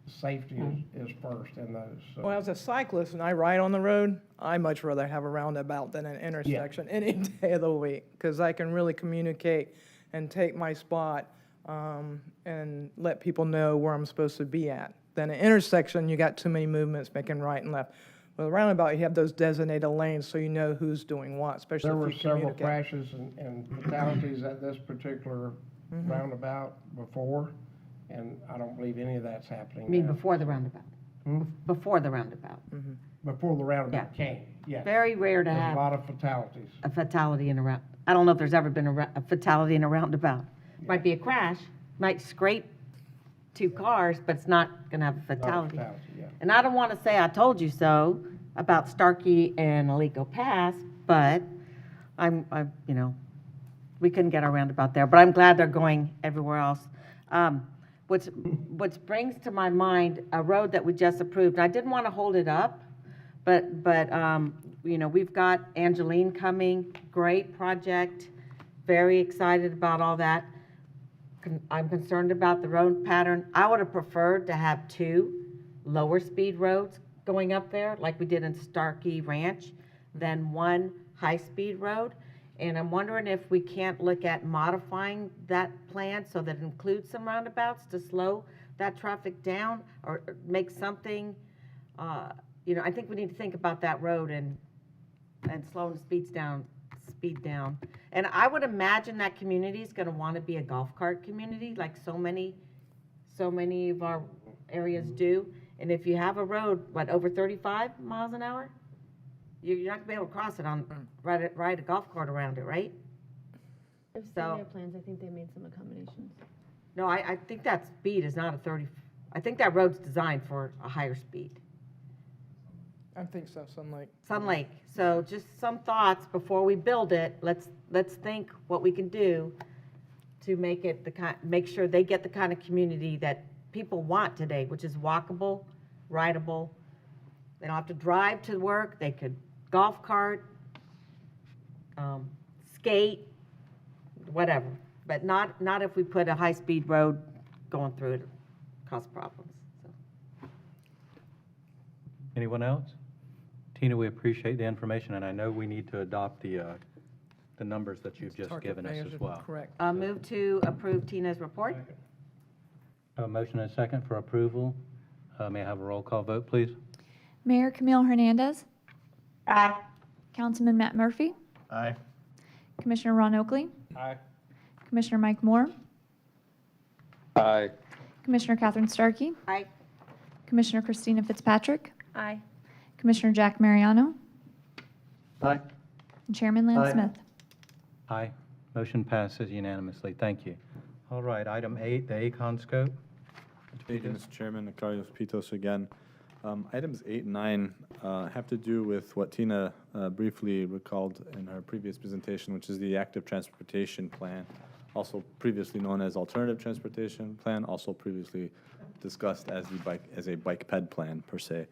safety is first in those. So. Well, as a cyclist and I ride on the road, I much rather have a roundabout than an intersection any day of the week, because I can really communicate and take my spot and let people know where I'm supposed to be at. Then an intersection, you got too many movements making right and left. With a roundabout, you have those designated lanes so you know who's doing what, especially there if were you several communicate. crashes and fatalities at this particular roundabout before, and I don't believe any of that's happening I mean, now. before the roundabout. Before the roundabout. Before the roundabout came, yeah. Very rare to There's have a lot of fatalities. a fatality in a round. I don't know if there's ever been a fatality in a roundabout. Might be a crash, might scrape 2 cars, but it's not going to have a fatality. And I don't want to say I told you so about Starkey and Alico Pass, but you know, we couldn't get our roundabout there. But I'm glad they're going everywhere else. What brings to my mind a road that we just approved. And I didn't want to hold it up, but you know, we've got Angeline coming, great project, very excited about all that. I'm concerned about the road pattern. I would have preferred to have 2 lower speed roads going up there like we did in Starkey Ranch than 1 high speed road. And I'm wondering if we can't look at modifying that plan so that it includes some roundabouts to slow that traffic down or make something, you know, I think we need to think about that road and slowing the speed down. And I would imagine that community is going to want to be a golf cart community like so many of our areas do. And if you have a road, over 35 miles an hour, you're not going to be able to cross it on, ride a golf cart around it, right? If So- their plans, I think they made some accommodations. No, I think that speed is not a 30, I think that road's designed for a higher speed. I think so, Sun Lake. So just some thoughts before we build it. Let's think what we can do to make it make sure they get the kind of community that people want today, which is walkable, rideable. They don't have to drive to work. They could golf cart, skate, whatever. But not if we put a high-speed road going through it, cause problems. So. Anyone else? Tina, we appreciate the information, and I know we need to adopt the numbers that you've just given us as well. Correct. Move to approve Tina's report. A motion and a second for approval. May I have a roll call vote, please? Mayor Camille Hernandez. Aye. Councilman Matt Murphy. Aye. Commissioner Ron Oakley. Aye. Commissioner Mike Moore. Aye. Commissioner Catherine Starkey. Aye. Commissioner Christina Fitzpatrick. Aye. Commissioner Jack Mariano. Aye. And Chairman Lance Aye. Smith. Aye. Motion passes unanimously. Thank you. All right, item 8, the Aecom scope. Thank you, Mr. Chairman. Carlos Pitos again. Items 8 and 9 have to do with what Tina briefly recalled in her previous presentation, which is the active transportation plan, also previously known as alternative transportation plan, also previously discussed as a bike ped plan per se.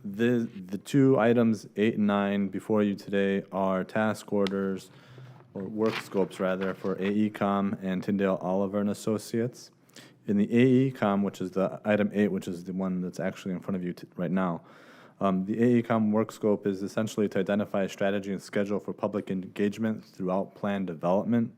The two items 8 and 9 before you today are task orders, or work scopes rather, for Aecom and Tyndale Oliver and Associates. In the Aecom, which is the item 8, which is the one that's actually in front of you right now, the Aecom work scope is essentially to identify a strategy and schedule for public engagement throughout plan development.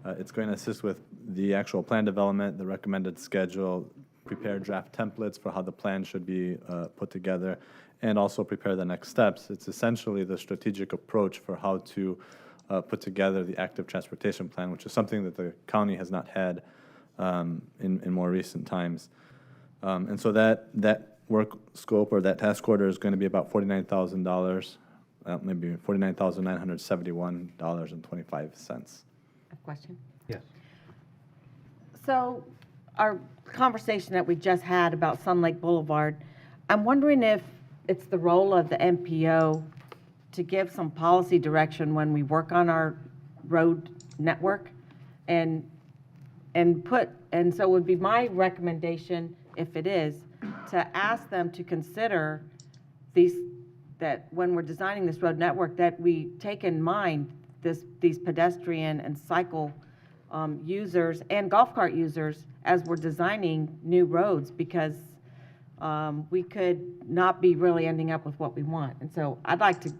It's going to assist with the actual plan development, the recommended schedule, prepare draft templates for how the plan should be put together, and also prepare the next steps. It's essentially the strategic approach for how to put together the active transportation plan, which is something that the county has not had in more recent times. And so that work scope or that task order is going to be about $49,000, maybe $49,971.25. A question? Yes. So our conversation that we just had about Sun Lake Boulevard, I'm wondering if it's the role of the MPO to give some policy direction when we work on our road network and so it would be my recommendation, if it is, to ask them to consider that when we're designing this road network, that we take in mind these pedestrian and cycle users and golf cart users as we're designing new roads, because we could not be really ending up with what we want. And so I'd like to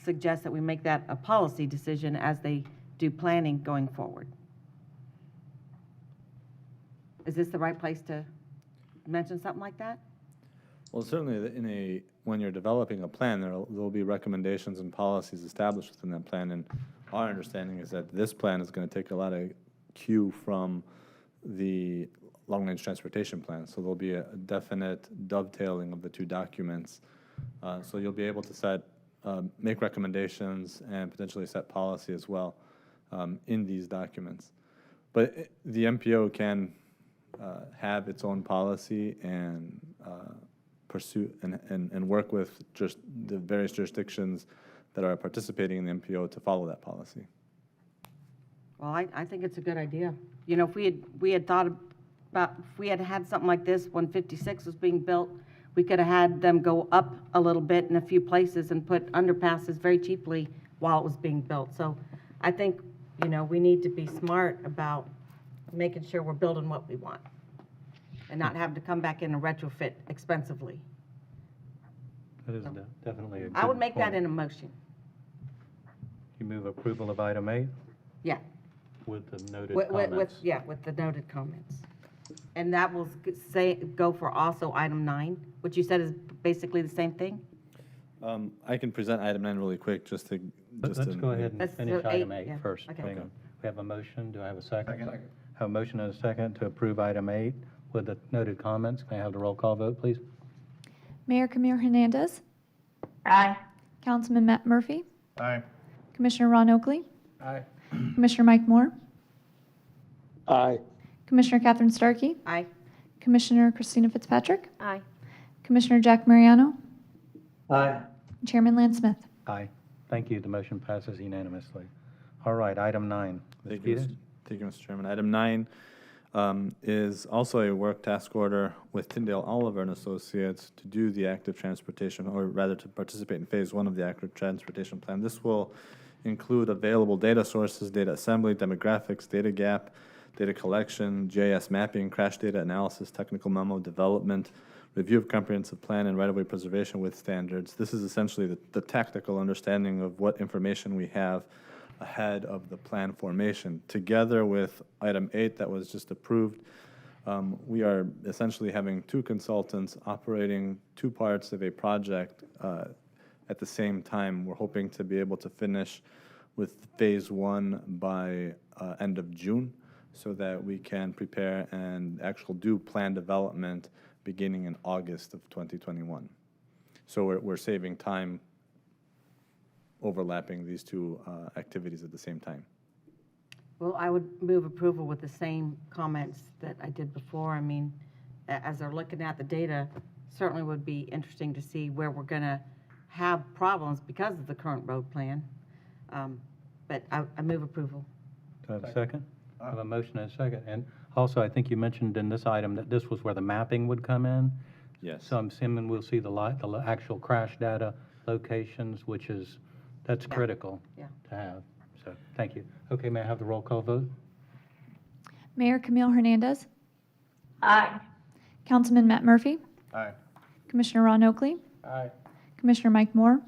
suggest that we make that a policy decision as they do planning going forward. Is this the right place to mention something like that? Well, certainly when you're developing a plan, there'll be recommendations and policies established within that plan. And our understanding is that this plan is going to take a lot of cue from the long-range transportation plan. So there'll be a definite dovetailing of the two documents. So you'll be able to make recommendations and potentially set policy as well in these documents. But the MPO can have its own policy and pursue and work with just the various jurisdictions that are participating in the MPO to follow that policy. Well, I think it's a good idea. You know, if we had thought about, if we had had something like this when 56 was being built, we could have had them go up a little bit in a few places and put underpasses very cheaply while it was being built. So I think, you know, we need to be smart about making sure we're building what we want and not having to come back in and retrofit expensively. That is definitely a good I would make that point. in a motion. You move approval of item 8 Yeah. with the noted With comments. with the noted comments. And that will go for also item 9, which you said is basically the same thing? I can present item 9 really quick just to. Let's go ahead and Let's finish do item 8, 8 yeah. first. Okay. Hang on. We have a motion. Do I have a second? Second. Have a motion and a second to approve item 8 with the noted comments. Can I have the roll call vote, please? Mayor Camille Hernandez, Aye. Councilman Matt Murphy, Aye. Commissioner Ron Oakley, Aye. Commissioner Mike Moore, Aye. Commissioner Catherine Starkey, Aye. Commissioner Christina Fitzpatrick, Aye. Commissioner Jack Mariano, Aye. and Chairman Lance Smith. Aye. Thank you. The motion passes unanimously. All right, item 9. Ms. Thank you, Peters? Thank you, Mr. Chairman. Item 9 is also a work task order with Tyndale Oliver and Associates to do the active transportation, or rather to participate in phase 1 of the active transportation plan. This will include available data sources, data assembly, demographics, data gap, data collection, GIS mapping, crash data analysis, technical memo development, review of comprehensive plan, and right-of-way preservation with standards. This is essentially the tactical understanding of what information we have ahead of the plan formation. Together with item 8 that was just approved, we are essentially having 2 consultants operating 2 parts of a project at the same time. We're hoping to be able to finish with phase 1 by end of June, so that we can prepare and actually do plan development beginning in August of 2021. So we're saving time overlapping these 2 activities at the same time. Well, I would move approval with the same comments that I did before. I mean, as they're looking at the data, certainly would be interesting to see where we're gonna have problems because of the current road plan. But I move approval. Do I have a second? I have a motion and a second. And also, I think you mentioned in this item that this was where the mapping would come in. Yes. So I'm assuming we'll see the actual crash data locations, that's critical Yeah. to have. So, thank you. Okay, may I have the roll call vote? Mayor Camille Hernandez, Aye. Councilman Matt Murphy, Aye. Commissioner Ron Oakley, Aye. Commissioner Mike Moore,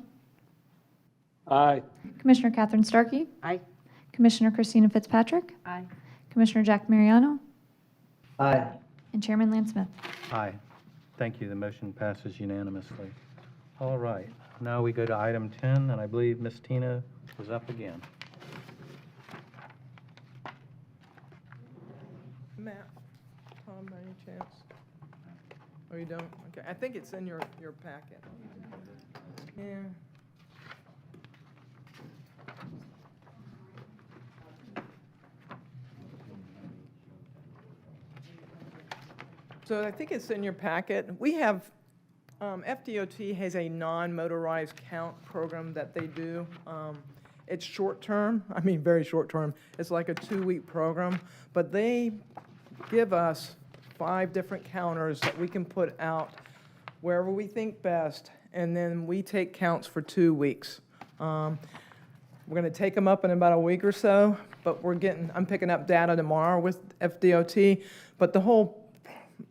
Aye. Commissioner Catherine Starkey, Aye. Commissioner Christina Fitzpatrick, Aye. Commissioner Jack Mariano, Aye. and Chairman Lance Smith. Aye. Thank you. The motion passes unanimously. All right, now we go to item 10, and I believe Ms. Tina was up again. Matt, Tom, by any chance? Oh, you don't? Okay, I think it's in your packet. Yeah. So I think it's in your packet. We have, FDOT has a non-motorized count program that they do. It's short-term, I mean, very short-term. It's like a 2-week program, but they give us 5 different counters that we can put out wherever we think best, and then we take counts for 2 weeks. We're going to take them up in about a week or so, but I'm picking up data tomorrow with FDOT, but the whole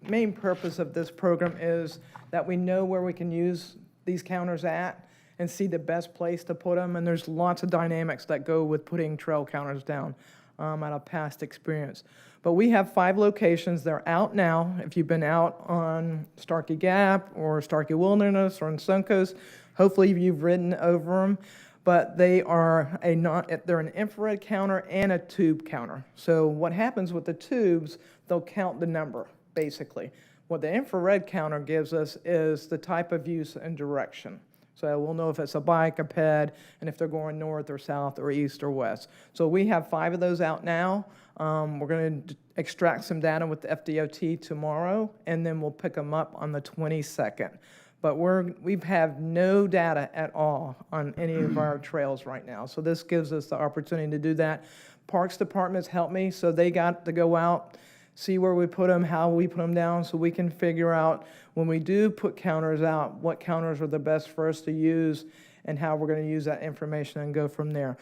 main purpose of this program is that we know where we can use these counters at and see the best place to put them, and there's lots of dynamics that go with putting trail counters down out of past experience. But we have 5 locations. They're out now. If you've been out on Starkey Gap or Starkey Wilderness or on Suncoast, hopefully you've ridden over them. But they're an infrared counter and a tube counter. So what happens with the tubes, they'll count the number, basically. What the infrared counter gives us is the type of use and direction. So we'll know if it's a bike, a ped, and if they're going north or south or east or west. So we have 5 of those out now. We're going to extract some data with the FDOT tomorrow, and then we'll pick them up on the 22nd. But we've had no data at all on any of our trails right now. So this gives us the opportunity to do that. Parks Department's helped me, so they got to go out, see where we put them, how we put them down, so we can figure out when we do put counters out, what counters are the best for us to use and how we're going to use that information and go from there.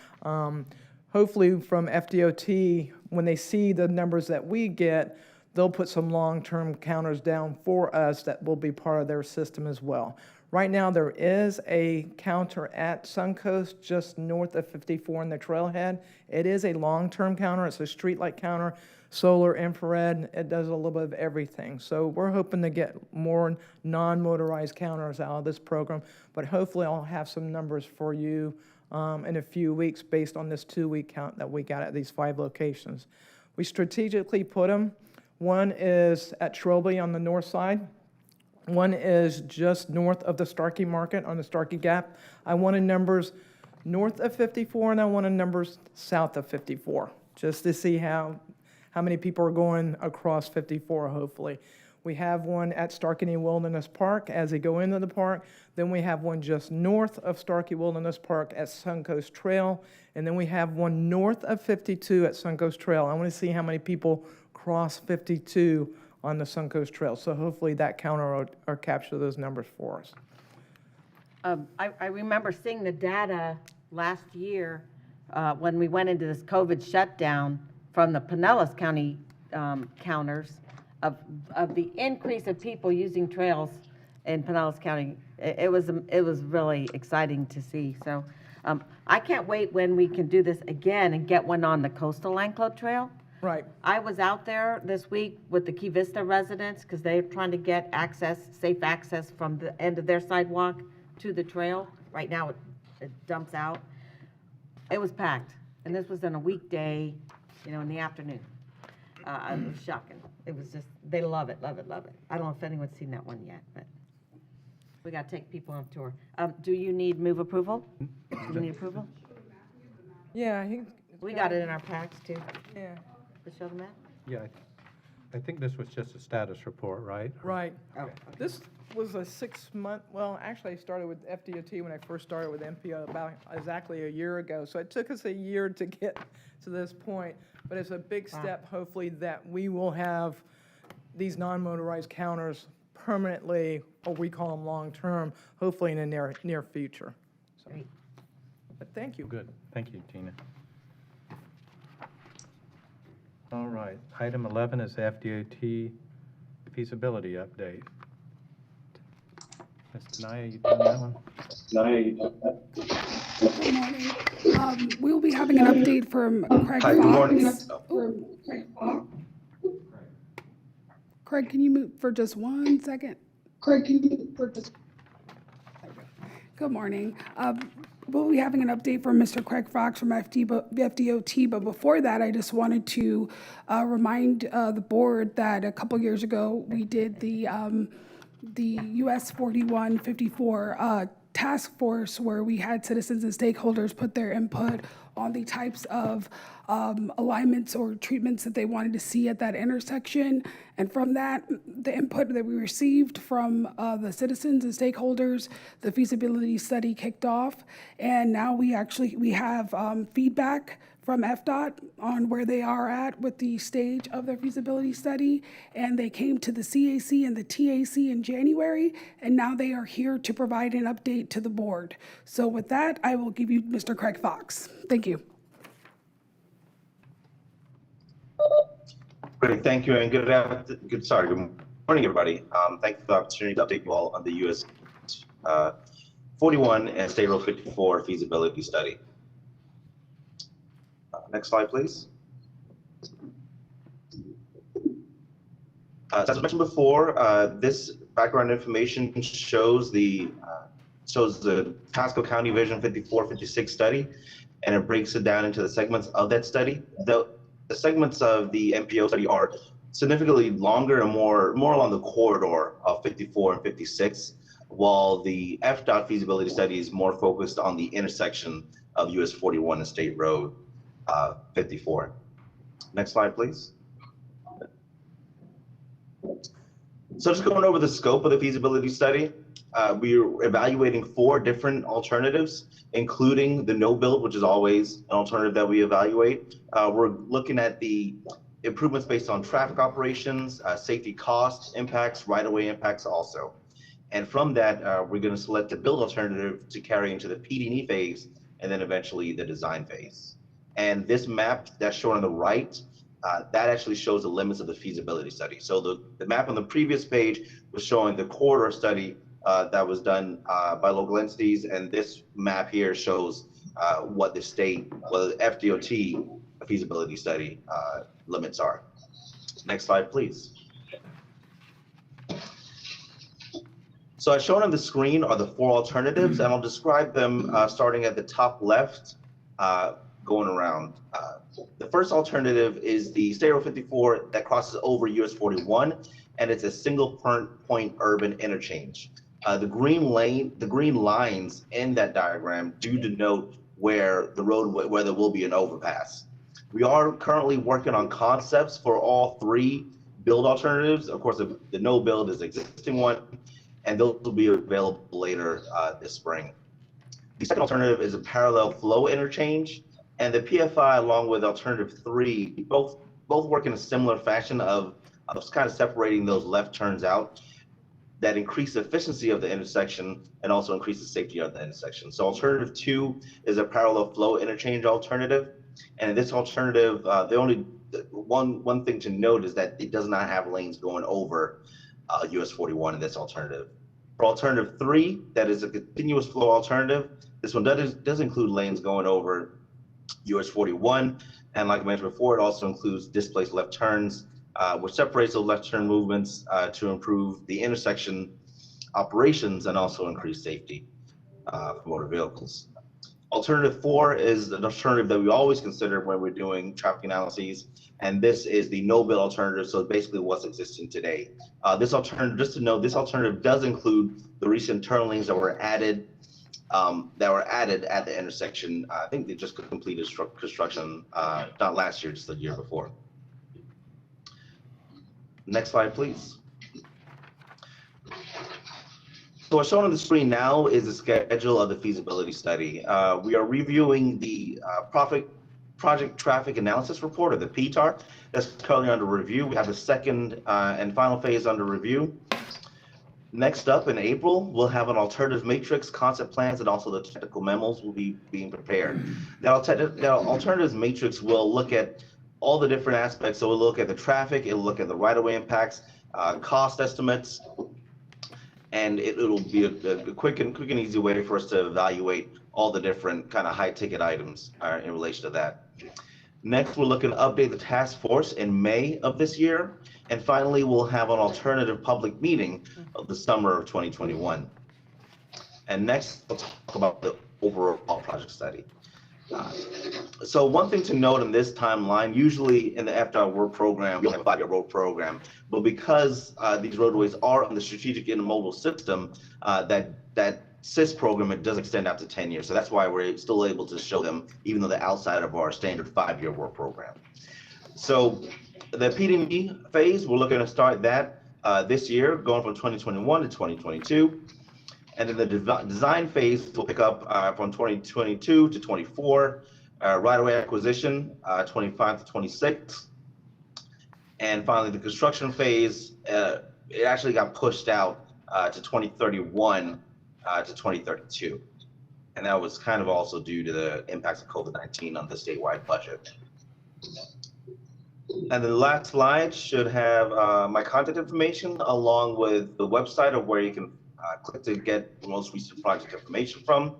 Hopefully from FDOT, when they see the numbers that we get, they'll put some long-term counters down for us that will be part of their system as well. Right now, there is a counter at Suncoast just north of 54 in the trailhead. It is a long-term counter. It's a streetlight counter, solar, infrared. It does a little bit of everything. So we're hoping to get more non-motorized counters out of this program, but hopefully I'll have some numbers for you in a few weeks based on this 2-week count that we got at these 5 locations. We strategically put them. One is at Trilby on the north side. One is just north of the Starkey Market on the Starkey Gap. I wanted numbers north of 54, and I wanted numbers south of 54, just to see how many people are going across 54, hopefully. We have one at Starkey Wilderness Park as they go into the park. Then we have one just north of Starkey Wilderness Park at Suncoast Trail. And then we have one north of 52 at Suncoast Trail. I want to see how many people cross 52 on the Suncoast Trail. So hopefully that counter or capture those numbers for us. I remember seeing the data last year when we went into this COVID shutdown from the Pinellas County counters of the increase of people using trails in Pinellas County. It was really exciting to see. So I can't wait when we can do this again and get one on the Coastal Anclo Trail. Right. I was out there this week with the Key Vista residents because they're trying to get safe access from the end of their sidewalk to the trail. Right now it dumps out. It was packed, and this was on a weekday, in the afternoon. It was shocking. It was just, they love it, love it, love it. I don't know if anyone's seen that one yet, but we got to take people on a tour. Do you need move approval? Do you need approval? Yeah, We got it in our packs too. Yeah. To show the map? Yeah. I think this was just a status report, right? Right. Oh, This was a 6-month, well, actually, I started with FDOT when I first started with MPO about exactly a year ago. So it took us a year to get to this point. But it's a big step, hopefully, that we will have these non-motorized counters permanently, or we call them long-term, hopefully in the near future. So, Great. but thank you. Good, thank you, Tina. All right, item 11 is the FDOT feasibility update. Ms. Tanaya, you doing that one? Good morning. We'll be having an update from Craig Hi, good morning. Fox. Craig, can you move for just 1 second? Good morning. We'll be having an update from Mr. Craig Fox from FDOT, but before that, I just wanted to remind the board that a couple years ago, we did the US 4154 task force where we had citizens and stakeholders put their input on the types of alignments or treatments that they wanted to see at that intersection. And from that, the input that we received from the citizens and stakeholders, the feasibility study kicked off. And now we have feedback from Fdat on where they are at with the stage of their feasibility study. And they came to the CAC and the TAC in January, and now they are here to provide an update to the board. So with that, I will give you Mr. Craig Fox. Thank you. Great, thank you, and good morning, everybody. Thank you for the opportunity to update you all on the US 41 and State Road 54 feasibility study. Next slide, please. As I mentioned before, this background information shows the Pasco County Vision 54-56 study, and it breaks it down into the segments of that study. The segments of the MPO study are significantly longer and more along the corridor of 54 and 56, while the Fdat feasibility study is more focused on the intersection of US 41 and State Road 54. Next slide, please. So just going over the scope of the feasibility study, we're evaluating 4 different alternatives, including the no build, which is always an alternative that we evaluate. We're looking at the improvements based on traffic operations, safety costs, impacts, right-of-way impacts also. And from that, we're going to select the build alternative to carry into the PD&E phase, and then eventually the design phase. And this map that's shown on the right, that actually shows the limits of the feasibility study. So the map on the previous page was showing the corridor study that was done by local entities, and this map here shows what the FDOT feasibility study limits are. Next slide, please. So as shown on the screen are the 4 alternatives, and I'll describe them starting at the top left, going around. The first alternative is the State Road 54 that crosses over US 41, and it's a single point urban interchange. The green lines in that diagram do denote where there will be an overpass. We are currently working on concepts for all 3 build alternatives. Of course, the no build is the existing one, and those will be available later this spring. The second alternative is a parallel flow interchange, and the PFI along with alternative 3 both work in a similar fashion of kind of separating those left turns out that increase the efficiency of the intersection and also increase the safety of the intersection. So alternative 2 is a parallel flow interchange alternative. And in this alternative, the only one thing to note is that it does not have lanes going over US 41 in this alternative. For alternative 3, that is a continuous flow alternative. This one does include lanes going over US 41. And like I mentioned before, it also includes displaced left turns, which separates those left turn movements to improve the intersection operations and also increase safety for motor vehicles. Alternative 4 is an alternative that we always consider when we're doing traffic analyses, and this is the no build alternative, so basically what's existing today. This alternative, just to note, this alternative does include the recent turn lanes that were added at the intersection. I think they just completed construction, not last year, just the year before. Next slide, please. So what's shown on the screen now is the schedule of the feasibility study. We are reviewing the Project Traffic Analysis Report, or the PTAR, that's currently under review. We have the second and final phase under review. Next up in April, we'll have an alternative matrix, concept plans, and also the technical memos will be being prepared. That alternatives matrix will look at all the different aspects. So we'll look at the traffic, it'll look at the right-of-way impacts, cost estimates, and it'll be a quick and easy way for us to evaluate all the different kind of high-ticket items in relation to that. Next, we're looking to update the task force in May of this year. And finally, we'll have an alternative public meeting of the summer of 2021. And next, we'll talk about the overall project study. So one thing to note in this timeline, usually in the FDOT work program, you'll have a 5-year road program, but because these roadways are on the strategic intermodal system, that SIS program, it does extend out to 10 years. So that's why we're still able to show them, even though they're outside of our standard 5-year work program. So the PD&E phase, we're looking to start that this year, going from 2021 to 2022. And then the design phase will pick up from 2022 to 24, right-of-way acquisition, 25 to 26. And finally, the construction phase, it actually got pushed out to 2031 to 2032. And that was kind of also due to the impacts of COVID-19 on the statewide budget. And the last slide should have my contact information along with the website of where you can click to get the most recent project information from.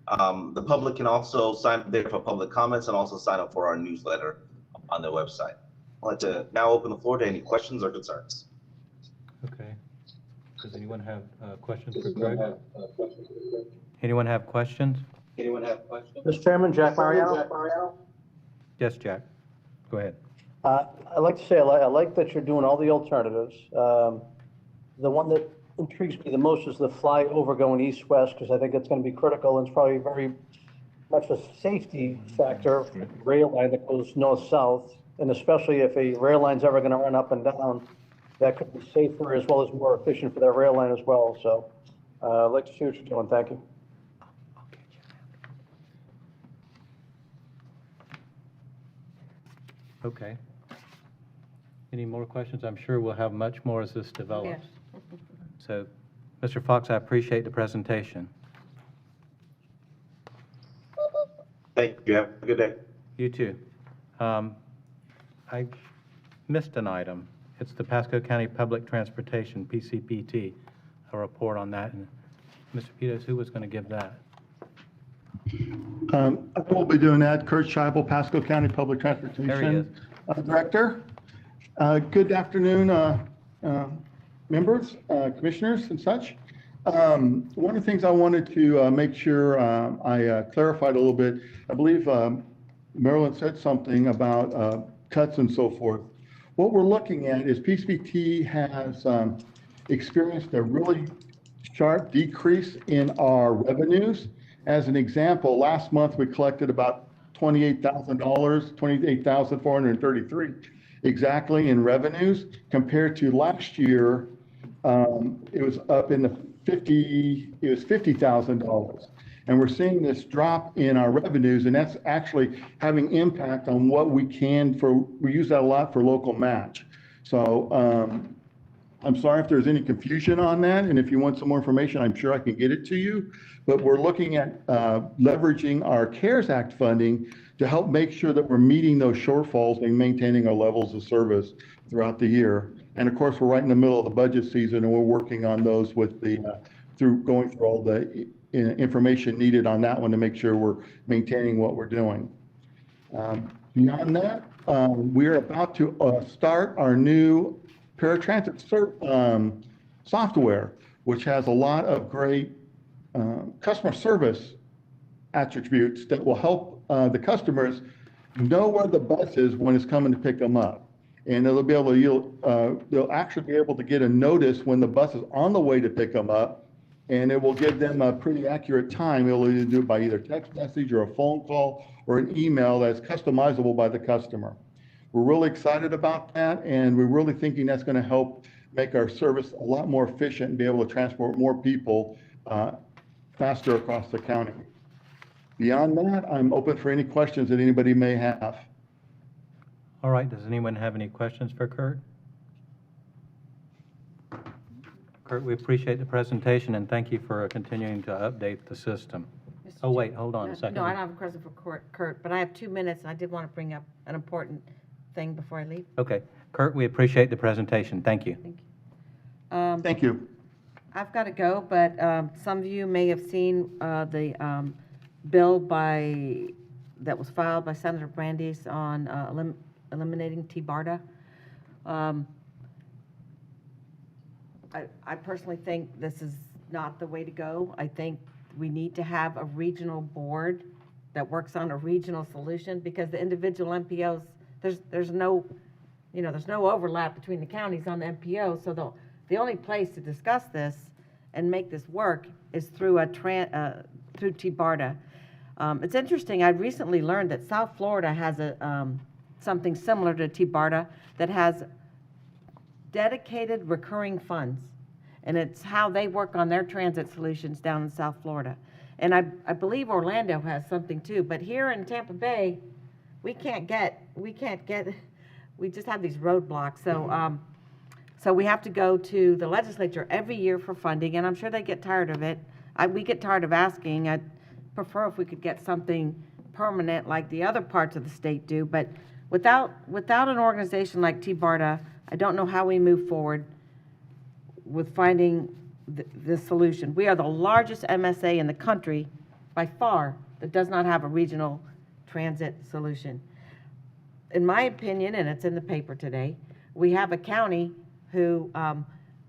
The public can also sign up there for public comments and also sign up for our newsletter on their website. I'd like to now open the floor to any questions or concerns. Okay. Does anyone have questions for Greg? Anyone have questions? Mr. Chairman, Jack Mariano. Yes, Jack. Go ahead. I'd like to say I like that you're doing all the alternatives. The one that intrigues me the most is the flyover going east-west, because I think it's going to be critical, and it's probably very much a safety factor, rail line that goes north-south, and especially if a rail line's ever going to run up and down, that could be safer as well as more efficient for that rail line as well. So I'd like to see what you're doing. Thank you. Okay. Any more questions? I'm sure we'll have much more as this develops. Yes. So, Mr. Fox, I appreciate the presentation. Thank you. Have a good day. You too. I missed an item. It's the Pasco County Public Transportation, PCPT, a report on that. And Mr. Pitos, who was going to give that? I will be doing that. Kurt Scheibel, Pasco County Public Transportation There he is. Director. Good afternoon, members, commissioners, and such. One of the things I wanted to make sure I clarified a little bit. I believe Marilyn said something about cuts and so forth. What we're looking at is PCPT has experienced a really sharp decrease in our revenues. As an example, last month we collected about $28,000, $28,433 exactly in revenues, compared to last year, it was up in the $50,000. And we're seeing this drop in our revenues, and that's actually having impact on what we can we use that a lot for local match. So I'm sorry if there's any confusion on that, and if you want some more information, I'm sure I can get it to you. But we're looking at leveraging our CARES Act funding to help make sure that we're meeting those shortfalls and maintaining our levels of service throughout the year. And of course, we're right in the middle of the budget season, and we're working on those with the going through all the information needed on that one to make sure we're maintaining what we're doing. Beyond that, we're about to start our new paratransit software, which has a lot of great customer service attributes that will help the customers know where the bus is when it's coming to pick them up. And they'll be able to, they'll actually be able to get a notice when the bus is on the way to pick them up, and it will give them a pretty accurate time. It'll either do it by either text message or a phone call or an email that's customizable by the customer. We're really excited about that, and we're really thinking that's going to help make our service a lot more efficient and be able to transport more people faster across the county. Beyond that, I'm open for any questions that anybody may have. All right, does anyone have any questions for Kurt? Kurt, we appreciate the presentation and thank you for continuing to update the system. Oh, wait, hold on a second. No, I don't have a question for Kurt, but I have 2 minutes, and I did want to bring up an important thing before I leave. Okay, Kurt, we appreciate the presentation. Thank you. Thank you. I've got to go, but some of you may have seen the bill that was filed by Senator Brandeis on eliminating T-BARDA. I personally think this is not the way to go. I think we need to have a regional board that works on a regional solution, because the individual MPOs, there's no overlap between the counties on the MPO. So the only place to discuss this and make this work is through through T-BARDA. It's interesting. I recently learned that South Florida has something similar to T-BARDA that has dedicated recurring funds, and it's how they work on their transit solutions down in South Florida. And I believe Orlando has something too, but here in Tampa Bay, we just have these roadblocks. So we have to go to the legislature every year for funding, and I'm sure they get tired of it. We get tired of asking. I'd prefer if we could get something permanent like the other parts of the state do, but without an organization like T-BARDA, I don't know how we move forward with finding the solution. We are the largest MSA in the country by far that does not have a regional transit solution. In my opinion, and it's in the paper today, we have a county who,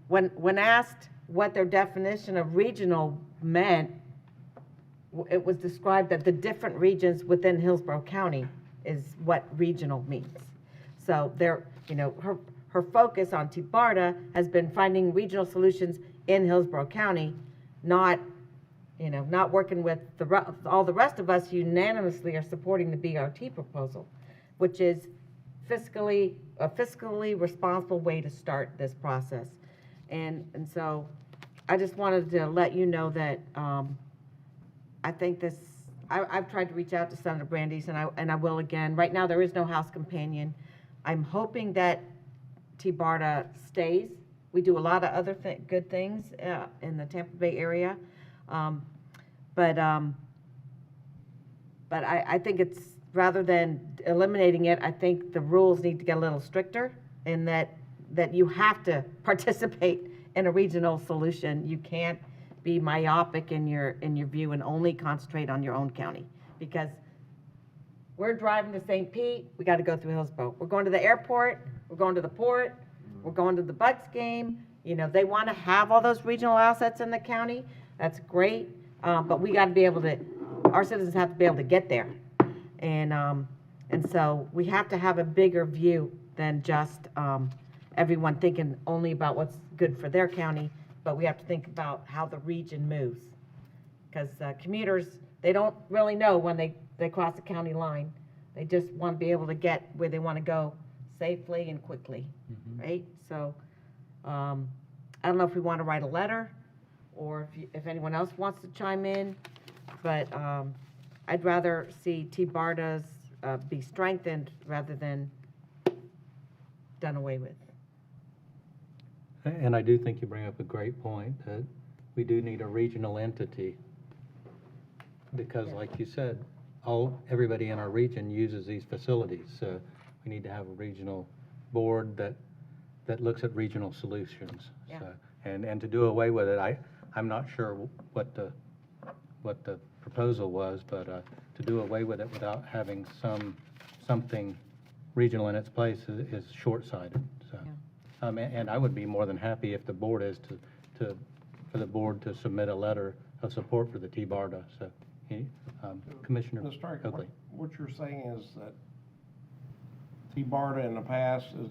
when asked what their definition of regional meant, it was described that the different regions within Hillsborough County is what regional means. So her focus on T-BARDA has been finding regional solutions in Hillsborough County, not working with all the rest of us unanimously are supporting the BRT proposal, which is a fiscally responsible way to start this process. And so I just wanted to let you know that I think I've tried to reach out to Senator Brandeis, and I will again. Right now, there is no House companion. I'm hoping that T-BARDA stays. We do a lot of other good things in the Tampa Bay area, but I think it's, rather than eliminating it, I think the rules need to get a little stricter, in that you have to participate in a regional solution. You can't be myopic in your view and only concentrate on your own county, because we're driving to St. Pete, we got to go through Hillsborough. We're going to the airport, we're going to the port, we're going to the Bucks game. They want to have all those regional assets in the county. That's great, but we got to be able to. Our citizens have to be able to get there, and so we have to have a bigger view than just everyone thinking only about what's good for their county. But we have to think about how the region moves, because commuters, they don't really know when they cross the county line. They just want to be able to get where they want to go safely and quickly, right? So I don't know if we want to write a letter, or if anyone else wants to chime in, but I'd rather see T-BARDA's be strengthened rather than done away with. And I do think you bring up a great point, that we do need a regional entity, because like you said, everybody in our region uses these facilities. So we need to have a regional board that looks at regional solutions. Yeah. So, and to do away with it, I'm not sure what the proposal was, but to do away with it without having something regional in its place is short-sighted. So. Yeah. And I would be more than happy if the board is for the board to submit a letter of support for the T-BARDA. So, Commissioner Mr. Stark, Oakley. what you're saying is that T-BARDA in the past is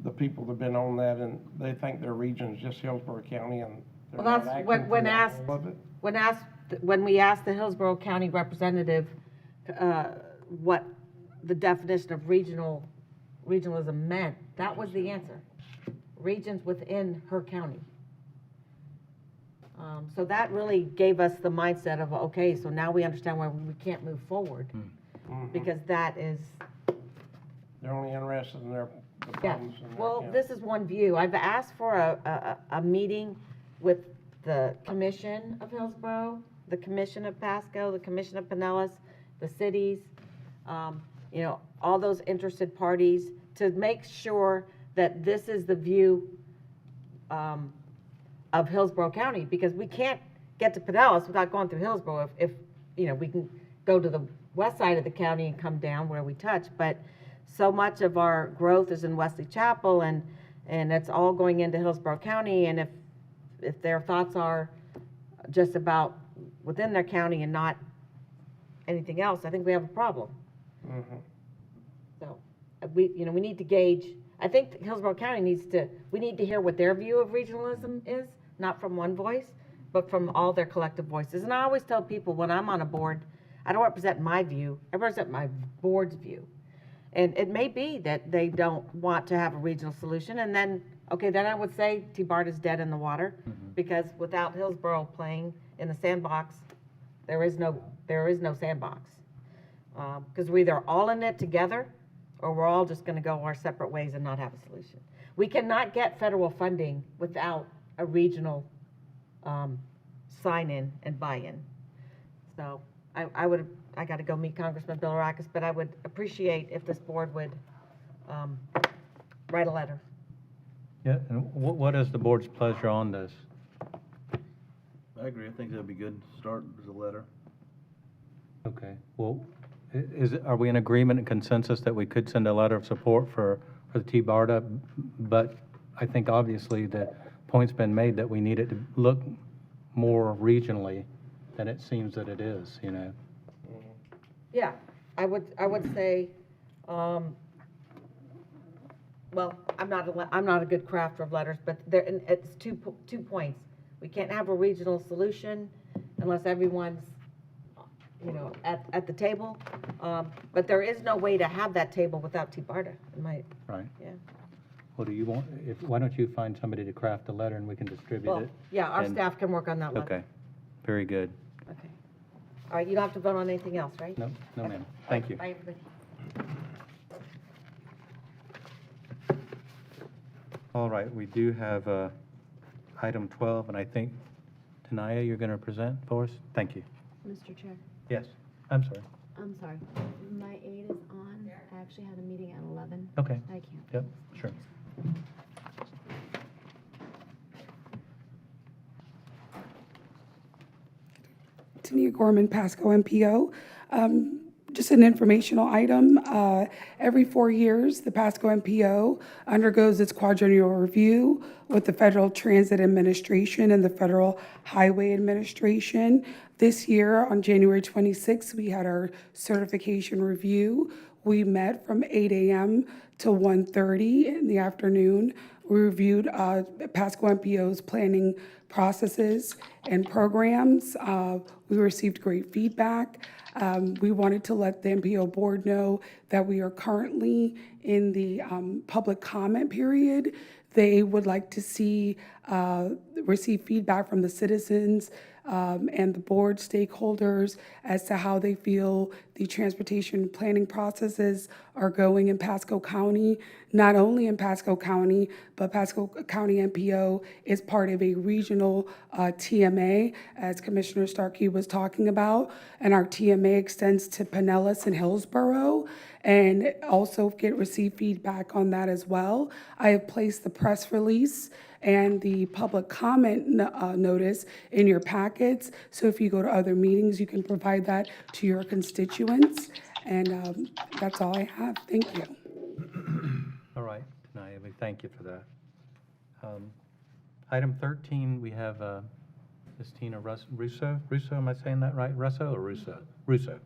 the people that have been on that, and they think their region is just Hillsborough County, and they're Well, not that's acting for all of it? when we asked the Hillsborough County representative what the definition of regional regionalism meant. That was the answer. Regions within her county. So that really gave us the mindset of, okay, so now we understand why we can't move forward, because that is, They're only interested in the yeah. problems in their Well, county. this is one view. I've asked for a meeting with the Commission of Hillsborough, the Commission of Pasco, the Commission of Pinellas, the cities, you know, all those interested parties, to make sure that this is the view of Hillsborough County, because we can't get to Pinellas without going through Hillsborough. If you know, we can go to the west side of the county and come down where we touch, but so much of our growth is in Wesley Chapel, and it's all going into Hillsborough County, and if their thoughts are just about within their county and not anything else, I think we have a problem. So we need to gauge. I think Hillsborough County we need to hear what their view of regionalism is, not from one voice, but from all their collective voices. And I always tell people when I'm on a board, I don't represent my view, I represent my board's view. And it may be that they don't want to have a regional solution, and then, okay, then I would say T-BART is dead in the water, because without Hillsborough playing in the sandbox, there is no sandbox. Because we're either all in it together, or we're all just gonna go our separate ways and not have a solution. We cannot get federal funding without a regional sign-in and buy-in. So I gotta go meet Congressman Bilirakis, but I would appreciate if this board would write a letter. Yeah, and what is the board's pleasure on this? I agree. I think that'd be good to start as a letter. Okay, well, are we in agreement and consensus that we could send a letter of support for the T-BARTA? But I think obviously the point's been made that we need it to look more regionally than it seems that it is, you know? Yeah, I would say, well, I'm not a good crafter of letters, but it's two points. We can't have a regional solution unless everyone's, you know, at the table. But there is no way to have that table without T-BARTA, Right. yeah. Well, do you want, why don't you find somebody to craft a letter and we can distribute Well, it? yeah, our And- staff can work on that letter. Okay, very good. Okay. All right, you don't have to vote on anything else, right? No, ma'am. Thank you. Bye, everybody. All right, we do have item 12, and I think, Tanaya, you're going to present for us? Thank you. Mr. Chair, Yes, I'm sorry. I'm sorry. My aide is on. I actually had a meeting at 11. Okay. I can't. Yep, sure. Tania Gorman, Pasco MPO. Just an informational item. Every 4 years, the Pasco MPO undergoes its quadrennial review with the Federal Transit Administration and the Federal Highway Administration. This year, on January 26th, we had our certification review. We met from 8 a.m. to 1:30 in the afternoon. We reviewed Pasco MPO's planning processes and programs. We received great feedback. We wanted to let the MPO board know that we are currently in the public comment period. They would like to see, receive feedback from the citizens and the board stakeholders as to how they feel the transportation planning processes are going in Pasco County. Not only in Pasco County, but Pasco County MPO is part of a regional TMA, as Commissioner Starkey was talking about, and our TMA extends to Pinellas and Hillsborough, and also receive feedback on that as well. I have placed the press release and the public comment notice in your packets. So if you go to other meetings, you can provide that to your constituents. And that's all I have. Thank you. All right, Tanaya, we thank you for that. Item 13, we have Ms. Tina Russo. Russo, am I saying that right? Russo or Russo? Russo.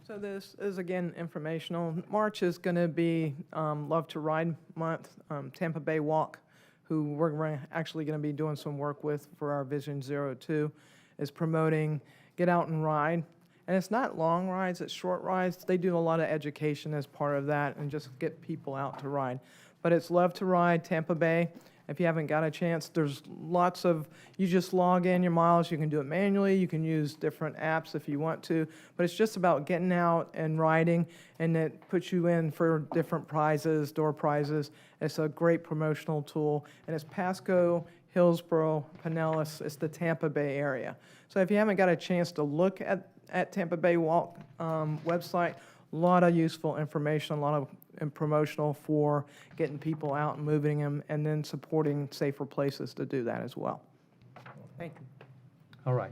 So this is, again, informational. March is going to be Love to Ride Month. Tampa Bay Walk, who we're actually going to be doing some work with for our Vision 02, is promoting Get Out and Ride. And it's not long rides, it's short rides. They do a lot of education as part of that and just get people out to ride. But it's Love to Ride Tampa Bay. If you haven't got a chance, there's lots of, you just log in your miles. You can do it manually. You can use different apps if you want to. But it's just about getting out and riding, and it puts you in for different prizes, door prizes. It's a great promotional tool. And it's Pasco, Hillsborough, Pinellas. It's the Tampa Bay area. So if you haven't got a chance to look at Tampa Bay Walk website, a lot of useful information, a lot of promotional for getting people out and moving them, and then supporting safer places to do that as well. Thank you. All right.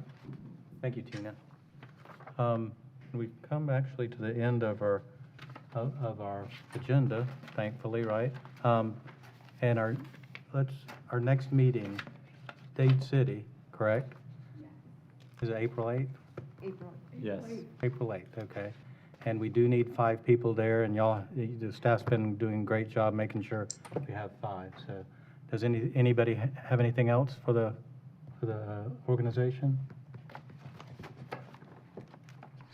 Thank you, Tina. We've come actually to the end of our agenda, thankfully, right? And our next meeting, Dade City, correct? Is it April 8th? Yes. April 8th, okay. And we do need 5 people there, and y'all, the staff's been doing a great job making sure we have 5. So does anybody have anything else for the organization?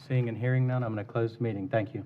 Seeing and hearing none, I'm going to close the meeting. Thank you.